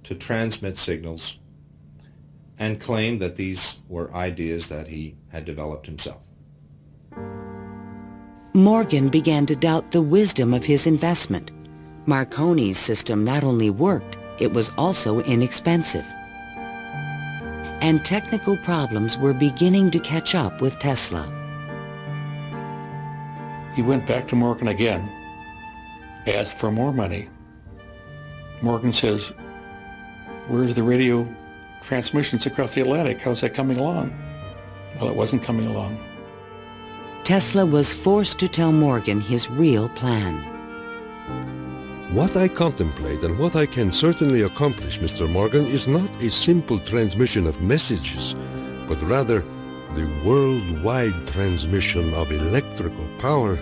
to transmit signals and claimed that these were ideas that he had developed himself. Morgan began to doubt the wisdom of his investment. Marconi's system not only worked, it was also inexpensive. And technical problems were beginning to catch up with Tesla. He went back to Morgan again, asked for more money. Morgan says, Where's the radio transmissions across the Atlantic? How's that coming along? Well, it wasn't coming along. Tesla was forced to tell Morgan his real plan. What I contemplate and what I can certainly accomplish, Mr. Morgan, is not a simple transmission of messages, but rather the worldwide transmission of electrical power.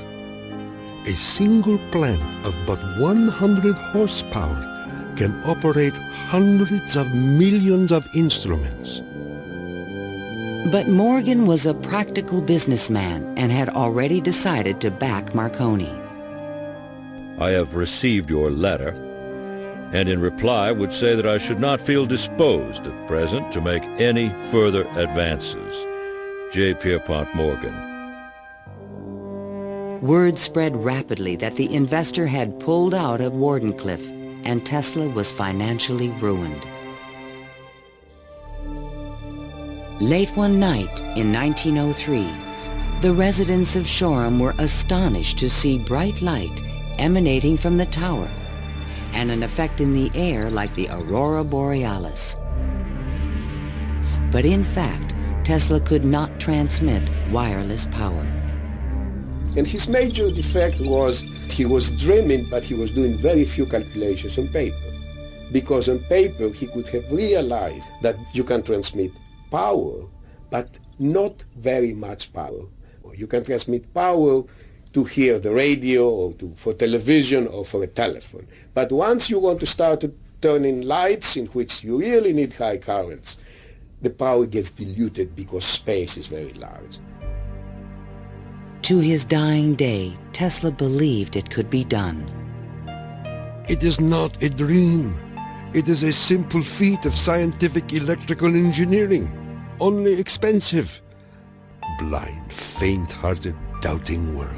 A single plant of but 100 horsepower can operate hundreds of millions of instruments. But Morgan was a practical businessman and had already decided to back Marconi. I have received your letter, and in reply would say that I should not feel disposed at present to make any further advances. J. Pierpont Morgan. Word spread rapidly that the investor had pulled out of Wardenclyffe, and Tesla was financially ruined. Late one night in 1903, the residents of Shoreham were astonished to see bright light emanating from the tower and an effect in the air like the aurora borealis. But in fact, Tesla could not transmit wireless power. And his major defect was he was dreaming, but he was doing very few calculations on paper. Because on paper he could have realized that you can transmit power, but not very much power. You can transmit power to hear the radio or for television or for a telephone. But once you want to start turning lights in which you really need high currents, the power gets diluted because space is very large. To his dying day, Tesla believed it could be done. It is not a dream. It is a simple feat of scientific electrical engineering, only expensive. Blind, faint-hearted, doubting world.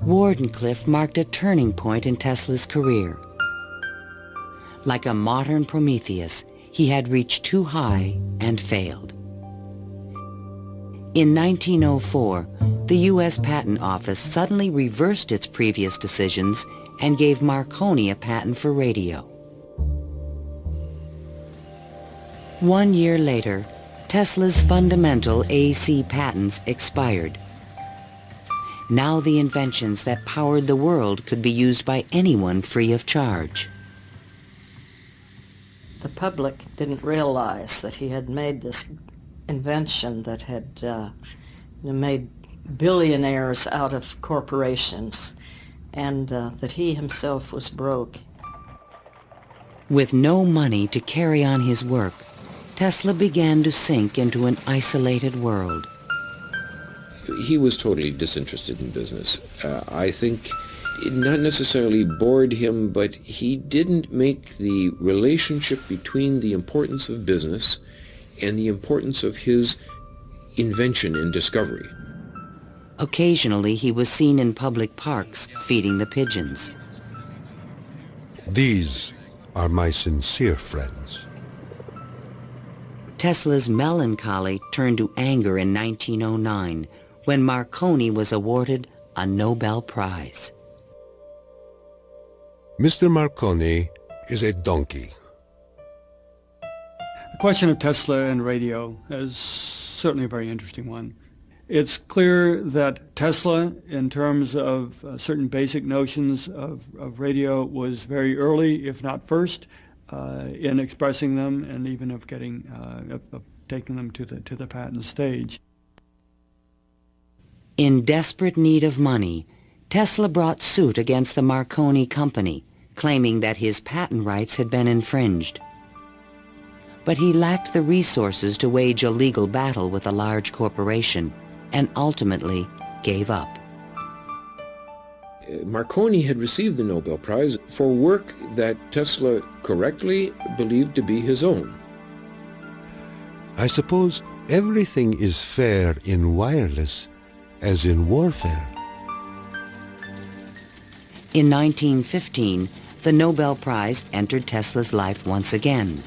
Wardenclyffe marked a turning point in Tesla's career. Like a modern Prometheus, he had reached too high and failed. In 1904, the U.S. Patent Office suddenly reversed its previous decisions and gave Marconi a patent for radio. 1 year later, Tesla's fundamental AC patents expired. Now the inventions that powered the world could be used by anyone free of charge. The public didn't realize that he had made this invention that had made billionaires out of corporations, and that he himself was broke. With no money to carry on his work, Tesla began to sink into an isolated world. He was totally disinterested in business. I think it not necessarily bored him, but he didn't make the relationship between the importance of business and the importance of his invention and discovery. Occasionally, he was seen in public parks feeding the pigeons. These are my sincere friends. Tesla's melancholy turned to anger in 1909 when Marconi was awarded a Nobel Prize. Mr. Marconi is a donkey. The question of Tesla and radio is certainly a very interesting one. It's clear that Tesla, in terms of certain basic notions of radio, was very early, if not first, in expressing them and even of getting of taking them to the patent stage. In desperate need of money, Tesla brought suit against the Marconi company, claiming that his patent rights had been infringed. But he lacked the resources to wage a legal battle with a large corporation, and ultimately gave up. Marconi had received the Nobel Prize for work that Tesla correctly believed to be his own. I suppose everything is fair in wireless as in warfare. In 1915, the Nobel Prize entered Tesla's life once again.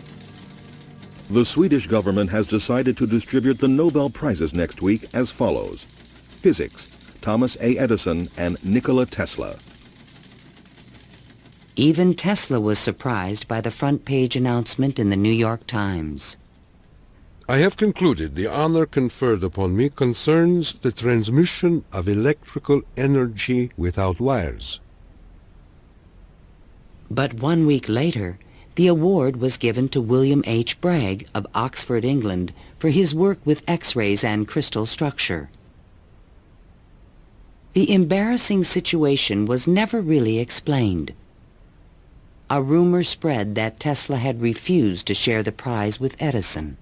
The Swedish government has decided to distribute the Nobel Prizes next week as follows. Physics, Thomas A. Edison and Nikola Tesla. Even Tesla was surprised by the front-page announcement in the New York Times. I have concluded the honor conferred upon me concerns the transmission of electrical energy without wires. But 1 week later, the award was given to William H. Bragg of Oxford, England, for his work with X-rays and crystal structure. The embarrassing situation was never really explained. A rumor spread that Tesla had refused to share the prize with Edison.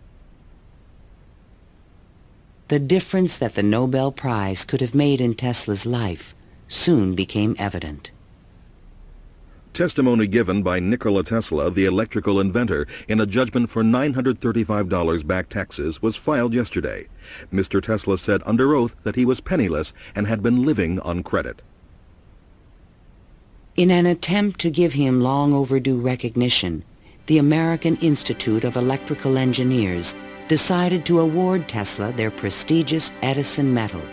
The difference that the Nobel Prize could have made in Tesla's life soon became evident. Testimony given by Nikola Tesla, the electrical inventor, in a judgment for $935 back taxes was filed yesterday. Mr. Tesla said under oath that he was penniless and had been living on credit. In an attempt to give him long overdue recognition, the American Institute of Electrical Engineers decided to award Tesla their prestigious Edison Medal.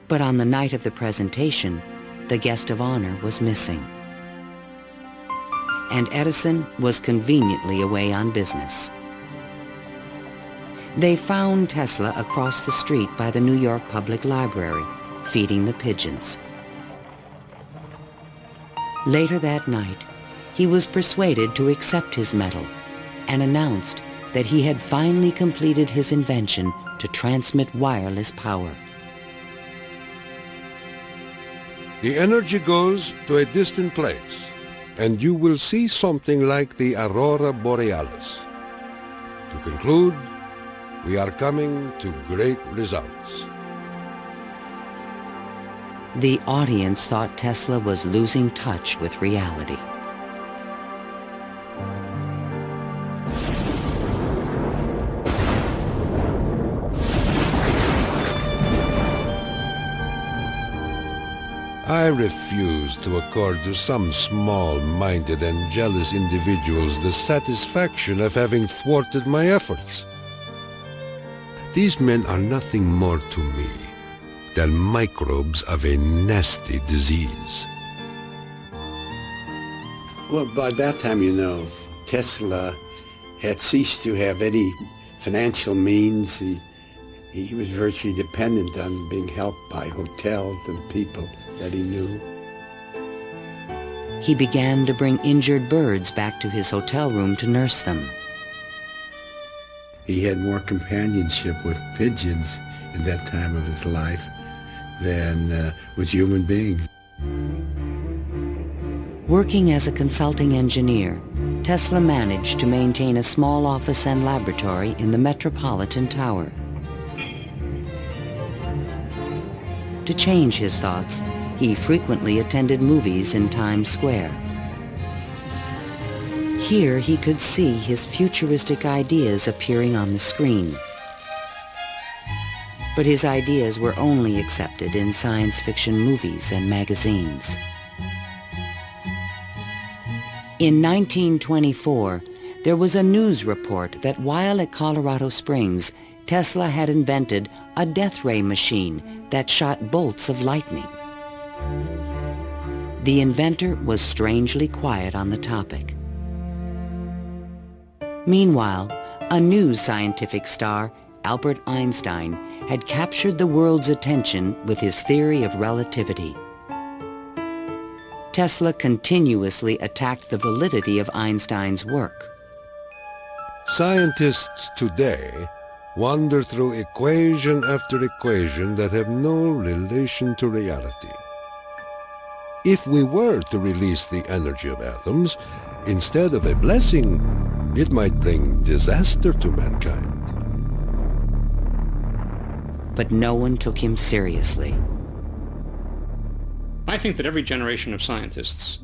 But on the night of the presentation, the guest of honor was missing. And Edison was conveniently away on business. They found Tesla across the street by the New York Public Library, feeding the pigeons. Later that night, he was persuaded to accept his medal and announced that he had finally completed his invention to transmit wireless power. The energy goes to a distant place, and you will see something like the aurora borealis. To conclude, we are coming to great results. The audience thought Tesla was losing touch with reality. I refuse to accord to some small-minded and jealous individuals the satisfaction of having thwarted my efforts. These men are nothing more to me than microbes of a nasty disease. Well, by that time, you know, Tesla had ceased to have any financial means. He was virtually dependent on being helped by hotels and people that he knew. He began to bring injured birds back to his hotel room to nurse them. He had more companionship with pigeons in that time of his life than with human beings. Working as a consulting engineer, Tesla managed to maintain a small office and laboratory in the Metropolitan Tower. To change his thoughts, he frequently attended movies in Times Square. Here he could see his futuristic ideas appearing on the screen. But his ideas were only accepted in science fiction movies and magazines. In 1924, there was a news report that while at Colorado Springs, Tesla had invented a death ray machine that shot bolts of lightning. The inventor was strangely quiet on the topic. Meanwhile, a new scientific star, Albert Einstein, had captured the world's attention with his theory of relativity. Tesla continuously attacked the validity of Einstein's work. Scientists today wander through equation after equation that have no relation to reality. If we were to release the energy of atoms, instead of a blessing, it might bring disaster to mankind. But no one took him seriously. I think that every generation of scientists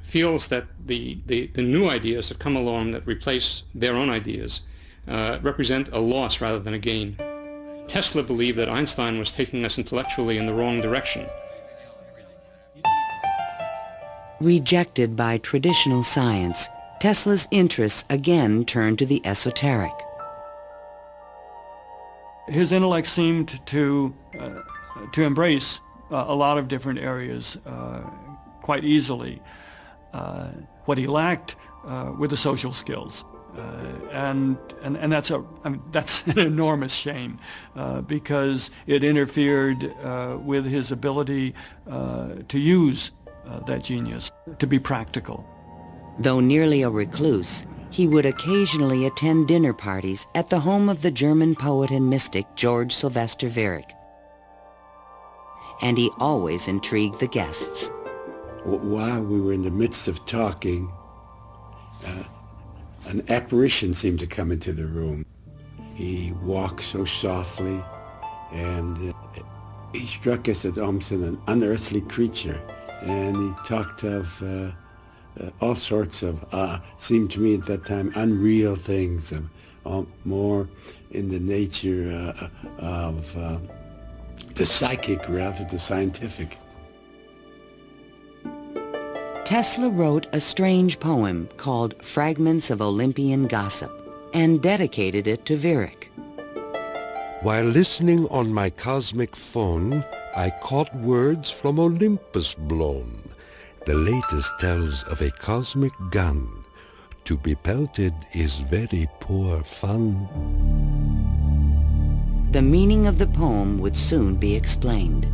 feels that the new ideas that come along that replace their own ideas represent a loss rather than a gain. Tesla believed that Einstein was taking us intellectually in the wrong direction. Rejected by traditional science, Tesla's interests again turned to the esoteric. His intellect seemed to embrace a lot of different areas quite easily. What he lacked were the social skills. And that's an enormous shame because it interfered with his ability to use that genius, to be practical. Though nearly a recluse, he would occasionally attend dinner parties at the home of the German poet and mystic George Sylvester Viereck. And he always intrigued the guests. While we were in the midst of talking, an apparition seemed to come into the room. He walked so softly, and he struck us as almost an unearthly creature. And he talked of all sorts of, seemed to me at that time, unreal things, more in the nature of the psychic rather than scientific. Tesla wrote a strange poem called Fragments of Olympian Gossip and dedicated it to Viereck. While listening on my cosmic phone, I caught words from Olympus blown. The latest tells of a cosmic gun. To be pelted is very poor fun. The meaning of the poem would soon be explained.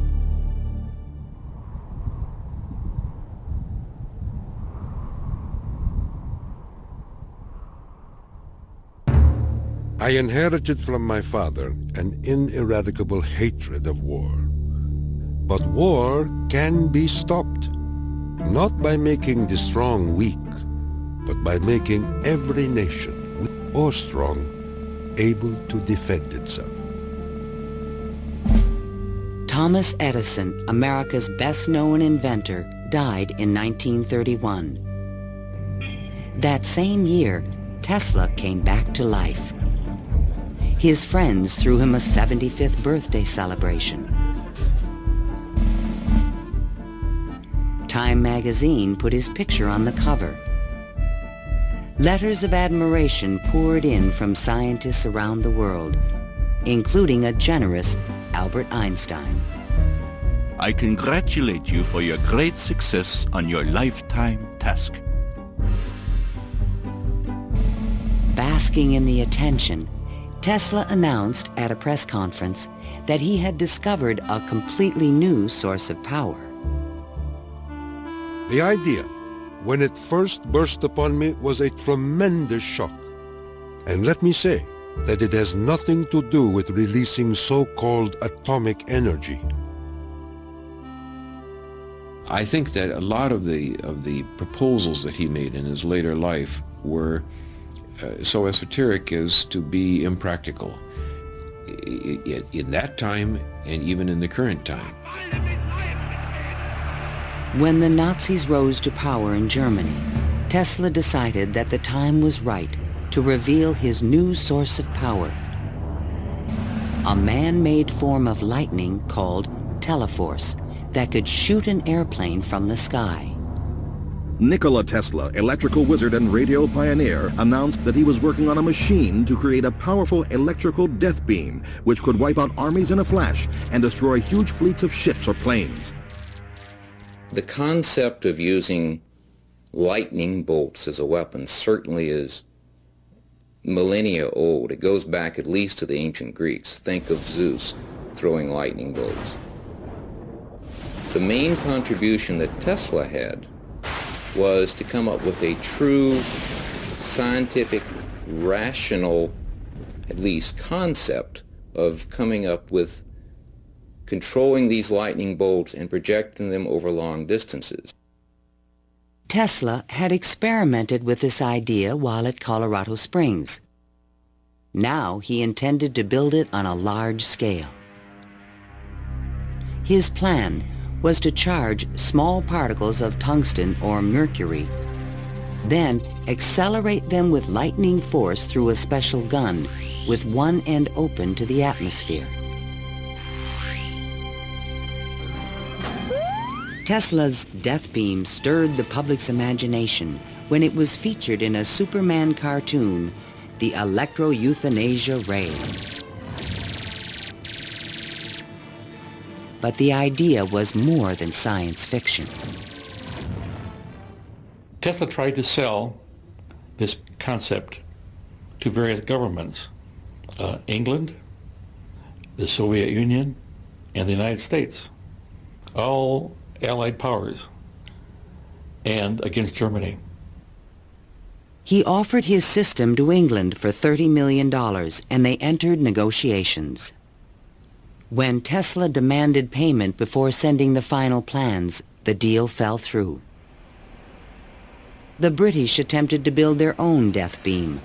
I inherited from my father an ineradicable hatred of war. But war can be stopped, not by making the strong weak, but by making every nation, weak or strong, able to defend itself. Thomas Edison, America's best-known inventor, died in 1931. That same year, Tesla came back to life. His friends threw him a 75th birthday celebration. Time magazine put his picture on the cover. Letters of admiration poured in from scientists around the world, including a generous Albert Einstein. I congratulate you for your great success on your lifetime task. Basking in the attention, Tesla announced at a press conference that he had discovered a completely new source of power. The idea, when it first burst upon me, was a tremendous shock. And let me say that it has nothing to do with releasing so-called atomic energy. I think that a lot of the proposals that he made in his later life were so esoteric as to be impractical in that time and even in the current time. When the Nazis rose to power in Germany, Tesla decided that the time was right to reveal his new source of power, a man-made form of lightning called teleforce that could shoot an airplane from the sky. Nikola Tesla, electrical wizard and radio pioneer, announced that he was working on a machine to create a powerful electrical death beam which could wipe out armies in a flash and destroy huge fleets of ships or planes. The concept of using lightning bolts as a weapon certainly is millennia old. It goes back at least to the ancient Greeks. Think of Zeus throwing lightning bolts. The main contribution that Tesla had was to come up with a true scientific, rational, at least concept of coming up with controlling these lightning bolts and projecting them over long distances. Tesla had experimented with this idea while at Colorado Springs. Now he intended to build it on a large scale. His plan was to charge small particles of tungsten or mercury, then accelerate them with lightning force through a special gun with one end open to the atmosphere. Tesla's death beam stirred the public's imagination when it was featured in a Superman cartoon, the Electro-Euthanasia Ray. but the idea was more than science fiction. Tesla tried to sell this concept to various governments, England, the Soviet Union, and the United States, all Allied powers, and against Germany. He offered his system to England for $30 million, and they entered negotiations. When Tesla demanded payment before sending the final plans, the deal fell through. The British attempted to build their own death beam,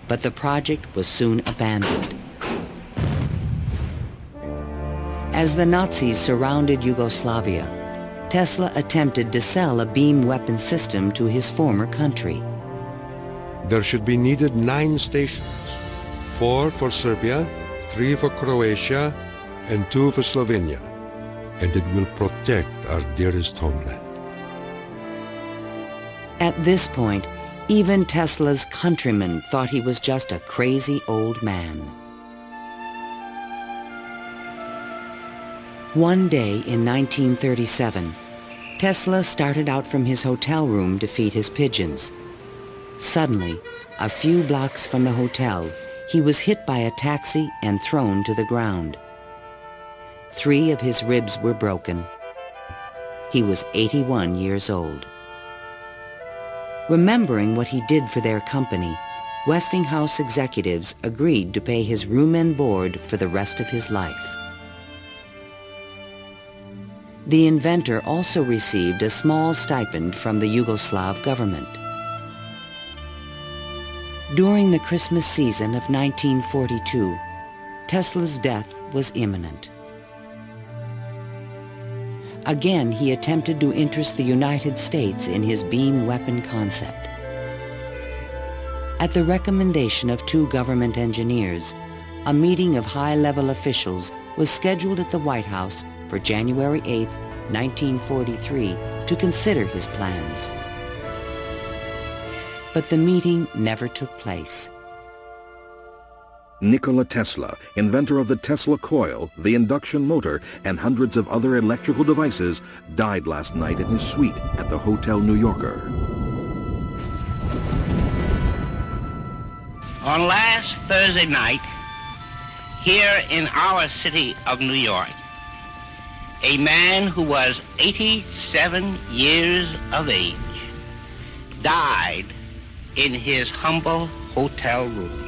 but the project was soon abandoned. As the Nazis surrounded Yugoslavia, Tesla attempted to sell a beam weapon system to his former country. There should be needed 9 stations, 4 for Serbia, 3 for Croatia, and 2 for Slovenia, and it will protect our dearest homeland. At this point, even Tesla's countrymen thought he was just a crazy old man. One day in 1937, Tesla started out from his hotel room to feed his pigeons. Suddenly, a few blocks from the hotel, he was hit by a taxi and thrown to the ground. 3 of his ribs were broken. He was 81 years old. Remembering what he did for their company, Westinghouse executives agreed to pay his room and board for the rest of his life. The inventor also received a small stipend from the Yugoslav government. During the Christmas season of 1942, Tesla's death was imminent. Again, he attempted to interest the United States in his beam weapon concept. At the recommendation of 2 government engineers, a meeting of high-level officials was scheduled at the White House for January 8, 1943, to consider his plans. But the meeting never took place. Nikola Tesla, inventor of the Tesla coil, the induction motor, and hundreds of other electrical devices, died last night in his suite at the Hotel New Yorker. On last Thursday night, here in our city of New York, a man who was 87 years of age died in his humble hotel room.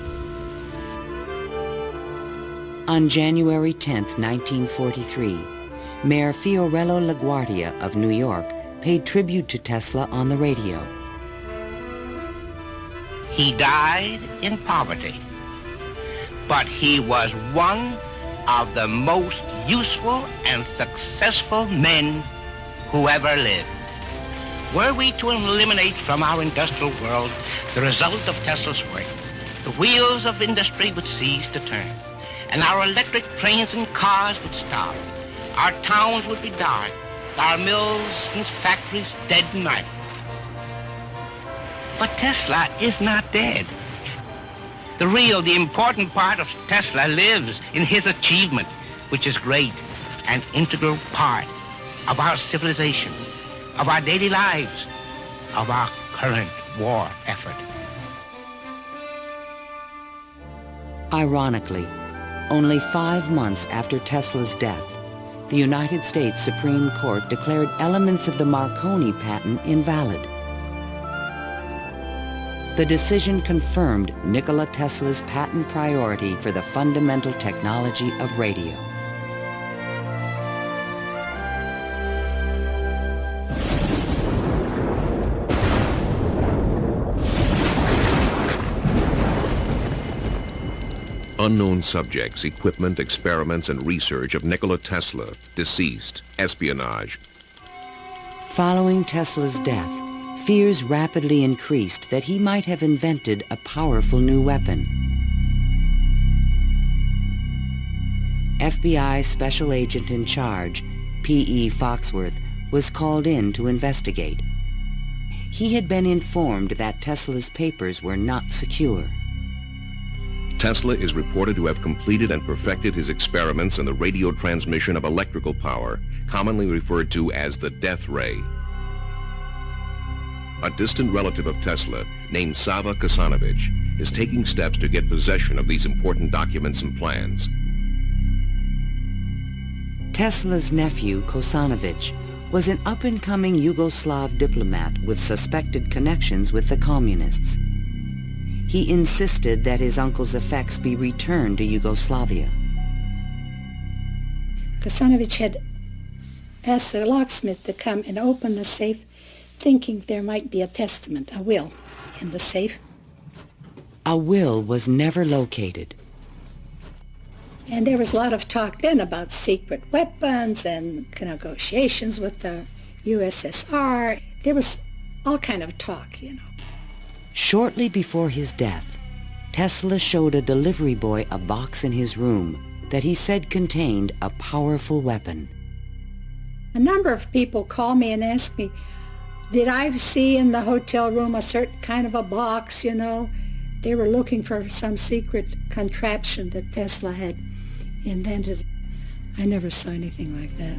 On January 10, 1943, Mayor Fiorello LaGuardia of New York paid tribute to Tesla on the radio. He died in poverty, but he was one of the most useful and successful men who ever lived. Were we to eliminate from our industrial world the result of Tesla's work, the wheels of industry would cease to turn, and our electric trains and cars would stop. Our towns would be dark, our mills and factories dead and idle. But Tesla is not dead. The important part of Tesla lives in his achievement, which is great, an integral part of our civilization, of our daily lives, of our current war effort. Ironically, only 5 months after Tesla's death, the United States Supreme Court declared elements of the Marconi patent invalid. The decision confirmed Nikola Tesla's patent priority for the fundamental technology of radio. Unknown subjects, equipment, experiments, and research of Nikola Tesla, deceased, espionage. Following Tesla's death, fears rapidly increased that he might have invented a powerful new weapon. FBI Special Agent in Charge, P.E. Foxworth, was called in to investigate. He had been informed that Tesla's papers were not secure. Tesla is reported to have completed and perfected his experiments in the radio transmission of electrical power, commonly referred to as the death ray. A distant relative of Tesla, named Sava Kasanovich, is taking steps to get possession of these important documents and plans. Tesla's nephew, Kosanovich, was an up-and-coming Yugoslav diplomat with suspected connections with the communists. He insisted that his uncle's effects be returned to Yugoslavia. Kosanovich had asked the locksmith to come and open the safe, thinking there might be a testament, a will, in the safe. A will was never located. And there was a lot of talk then about secret weapons and negotiations with the USSR. There was all kind of talk, you know. Shortly before his death, Tesla showed a delivery boy a box in his room that he said contained a powerful weapon. A number of people called me and asked me, did I see in the hotel room a certain kind of a box, you know? They were looking for some secret contraption that Tesla had invented. I never saw anything like that.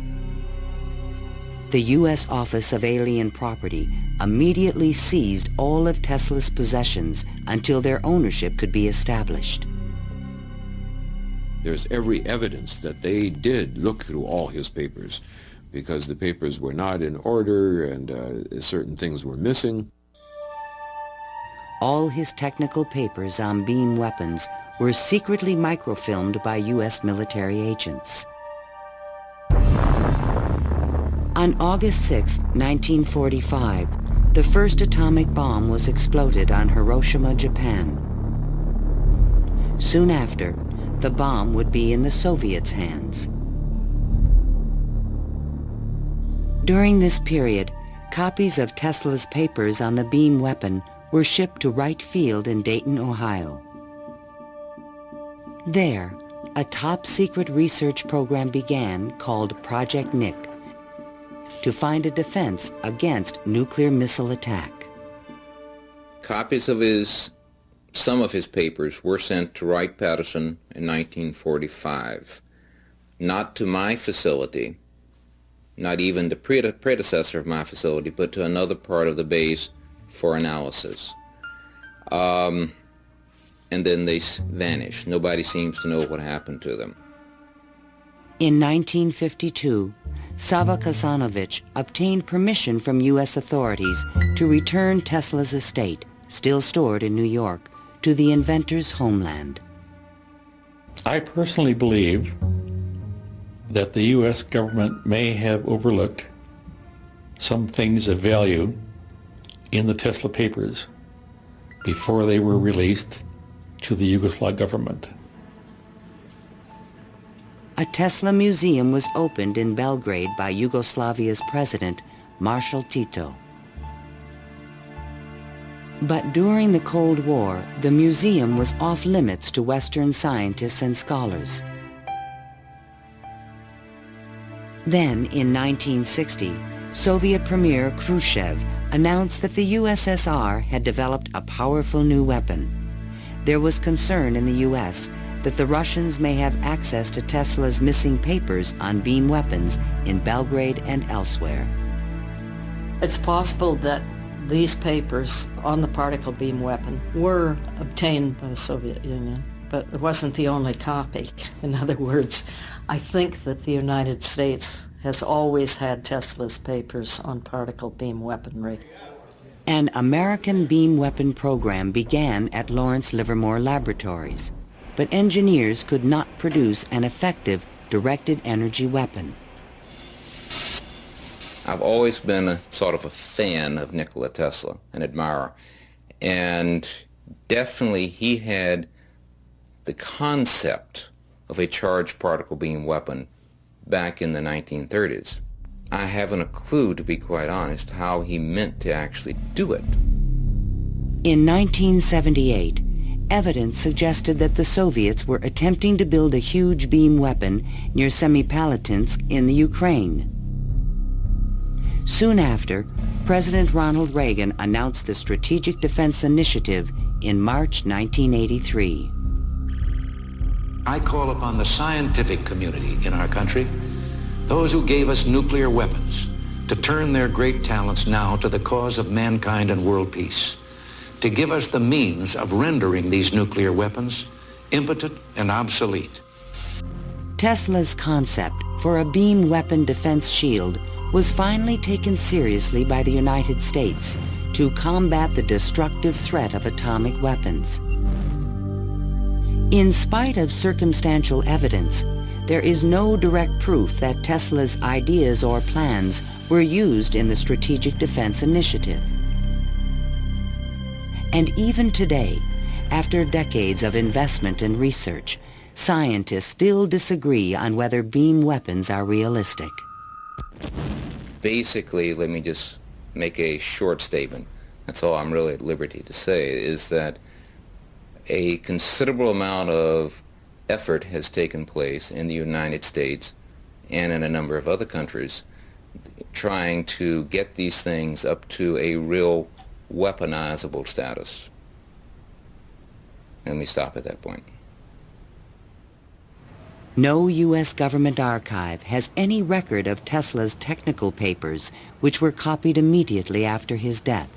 The U.S. Office of Alien Property immediately seized all of Tesla's possessions until their ownership could be established. There's every evidence that they did look through all his papers, because the papers were not in order and certain things were missing. All his technical papers on beam weapons were secretly microfilmed by U.S. military agents. On August 6, 1945, the first atomic bomb was exploded on Hiroshima, Japan. Soon after, the bomb would be in the Soviets' hands. During this period, copies of Tesla's papers on the beam weapon were shipped to Wright Field in Dayton, Ohio. There, a top-secret research program began called Project Nick to find a defense against nuclear missile attack. Copies of some of his papers were sent to Wright-Patterson in 1945, not to my facility, not even the predecessor of my facility, but to another part of the base for analysis. And then they vanished. Nobody seems to know what happened to them. In 1952, Sava Kasanovich obtained permission from U.S. authorities to return Tesla's estate, still stored in New York, to the inventor's homeland. I personally believe that the U.S. government may have overlooked some things of value in the Tesla papers before they were released to the Yugoslav government. A Tesla museum was opened in Belgrade by Yugoslavia's president, Marshal Tito. But during the Cold War, the museum was off limits to Western scientists and scholars. Then, in 1960, Soviet Premier Khrushchev announced that the USSR had developed a powerful new weapon. There was concern in the U.S. that the Russians may have access to Tesla's missing papers on beam weapons in Belgrade and elsewhere. It's possible that these papers on the particle beam weapon were obtained by the Soviet Union, but it wasn't the only copy. In other words, I think that the United States has always had Tesla's papers on particle beam weaponry. An American beam weapon program began at Lawrence Livermore Laboratories, but engineers could not produce an effective directed energy weapon. I've always been a sort of a fan of Nikola Tesla, an admirer, and definitely he had the concept of a charged particle beam weapon back in the 1930s. I haven't a clue, to be quite honest, how he meant to actually do it. In 1978, evidence suggested that the Soviets were attempting to build a huge beam weapon near Semipalatinsk in the Ukraine. Soon after, President Ronald Reagan announced the Strategic Defense Initiative in March 1983. I call upon the scientific community in our country, those who gave us nuclear weapons, to turn their great talents now to the cause of mankind and world peace, to give us the means of rendering these nuclear weapons impotent and obsolete. Tesla's concept for a beam weapon defense shield was finally taken seriously by the United States to combat the destructive threat of atomic weapons. In spite of circumstantial evidence, there is no direct proof that Tesla's ideas or plans were used in the Strategic Defense Initiative. And even today, after decades of investment and research, scientists still disagree on whether beam weapons are realistic. Basically, let me just make a short statement. That's all I'm really at liberty to say, is that a considerable amount of effort has taken place in the United States and in a number of other countries trying to get these things up to a real weaponizable status. Let me stop at that point. No U.S. government archive has any record of Tesla's technical papers, which were copied immediately after his death.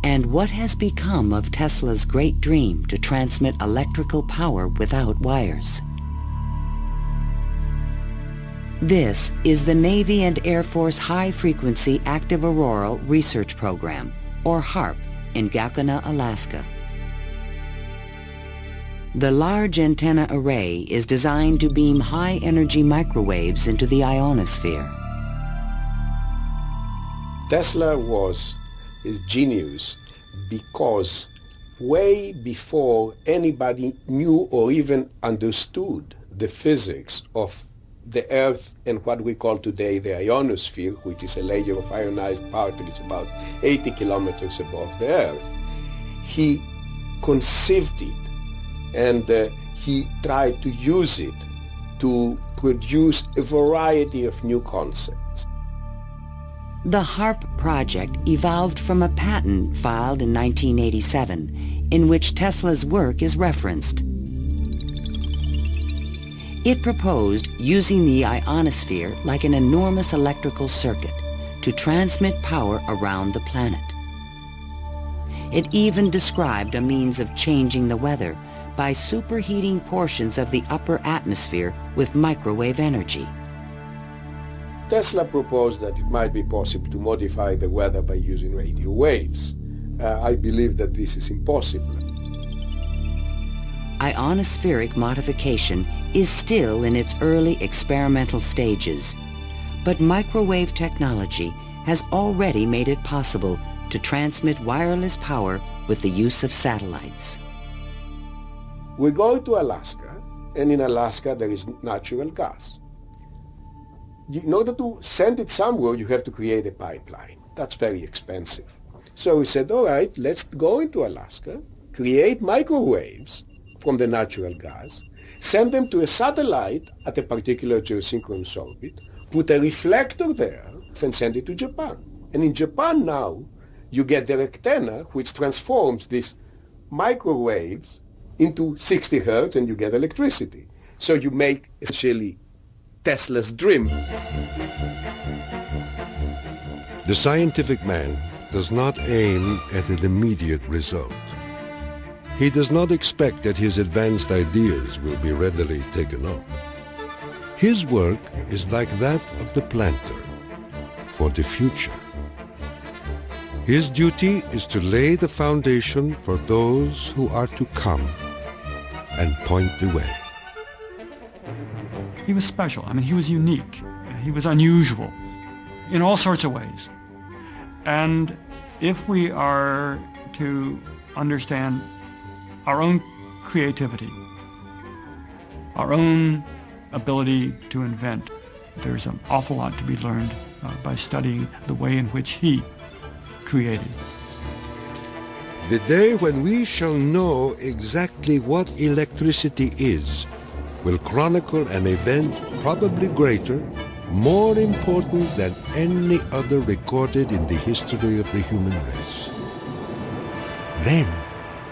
And what has become of Tesla's great dream to transmit electrical power without wires? This is the Navy and Air Force High Frequency Active Auroral Research Program, or HAARP, in Gakona, Alaska. The large antenna array is designed to beam high-energy microwaves into the ionosphere. Tesla was his genius because way before anybody knew or even understood the physics of the Earth and what we call today the ionosphere, which is a layer of ionized particles about 80 kilometers above the Earth, he conceived it and he tried to use it to produce a variety of new concepts. The HAARP project evolved from a patent filed in 1987 in which Tesla's work is referenced. It proposed using the ionosphere like an enormous electrical circuit to transmit power around the planet. It even described a means of changing the weather by superheating portions of the upper atmosphere with microwave energy. Tesla proposed that it might be possible to modify the weather by using radio waves. I believe that this is impossible. Ionospheric modification is still in its early experimental stages, but microwave technology has already made it possible to transmit wireless power with the use of satellites. We go to Alaska, and in Alaska there is natural gas. In order to send it somewhere, you have to create a pipeline. That's very expensive. So we said, all right, let's go into Alaska, create microwaves from the natural gas, send them to a satellite at a particular geosynchronous orbit, put a reflector there, and send it to Japan. And in Japan now, you get the antenna, which transforms these microwaves into 60 hertz, and you get electricity. So you make essentially Tesla's dream. The scientific man does not aim at an immediate result. He does not expect that his advanced ideas will be readily taken up. His work is like that of the planter for the future. His duty is to lay the foundation for those who are to come and point the way. He was special. I mean, he was unique. He was unusual in all sorts of ways. And if we are to understand our own creativity, our own ability to invent, there's an awful lot to be learned by studying the way in which he created. The day when we shall know exactly what electricity is will chronicle an event probably greater, more important than any other recorded in the history of the human race. Then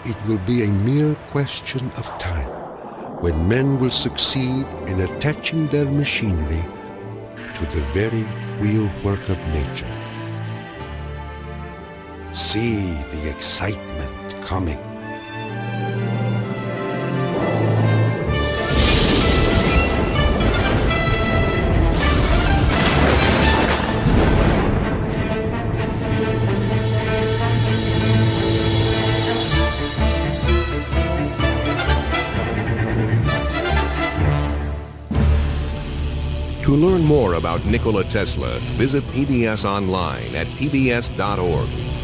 it will be a mere question of time when men will succeed in attaching their machinery to the very real work of nature. See the excitement coming. To learn more about Nikola Tesla, visit PBS online at pbs.org.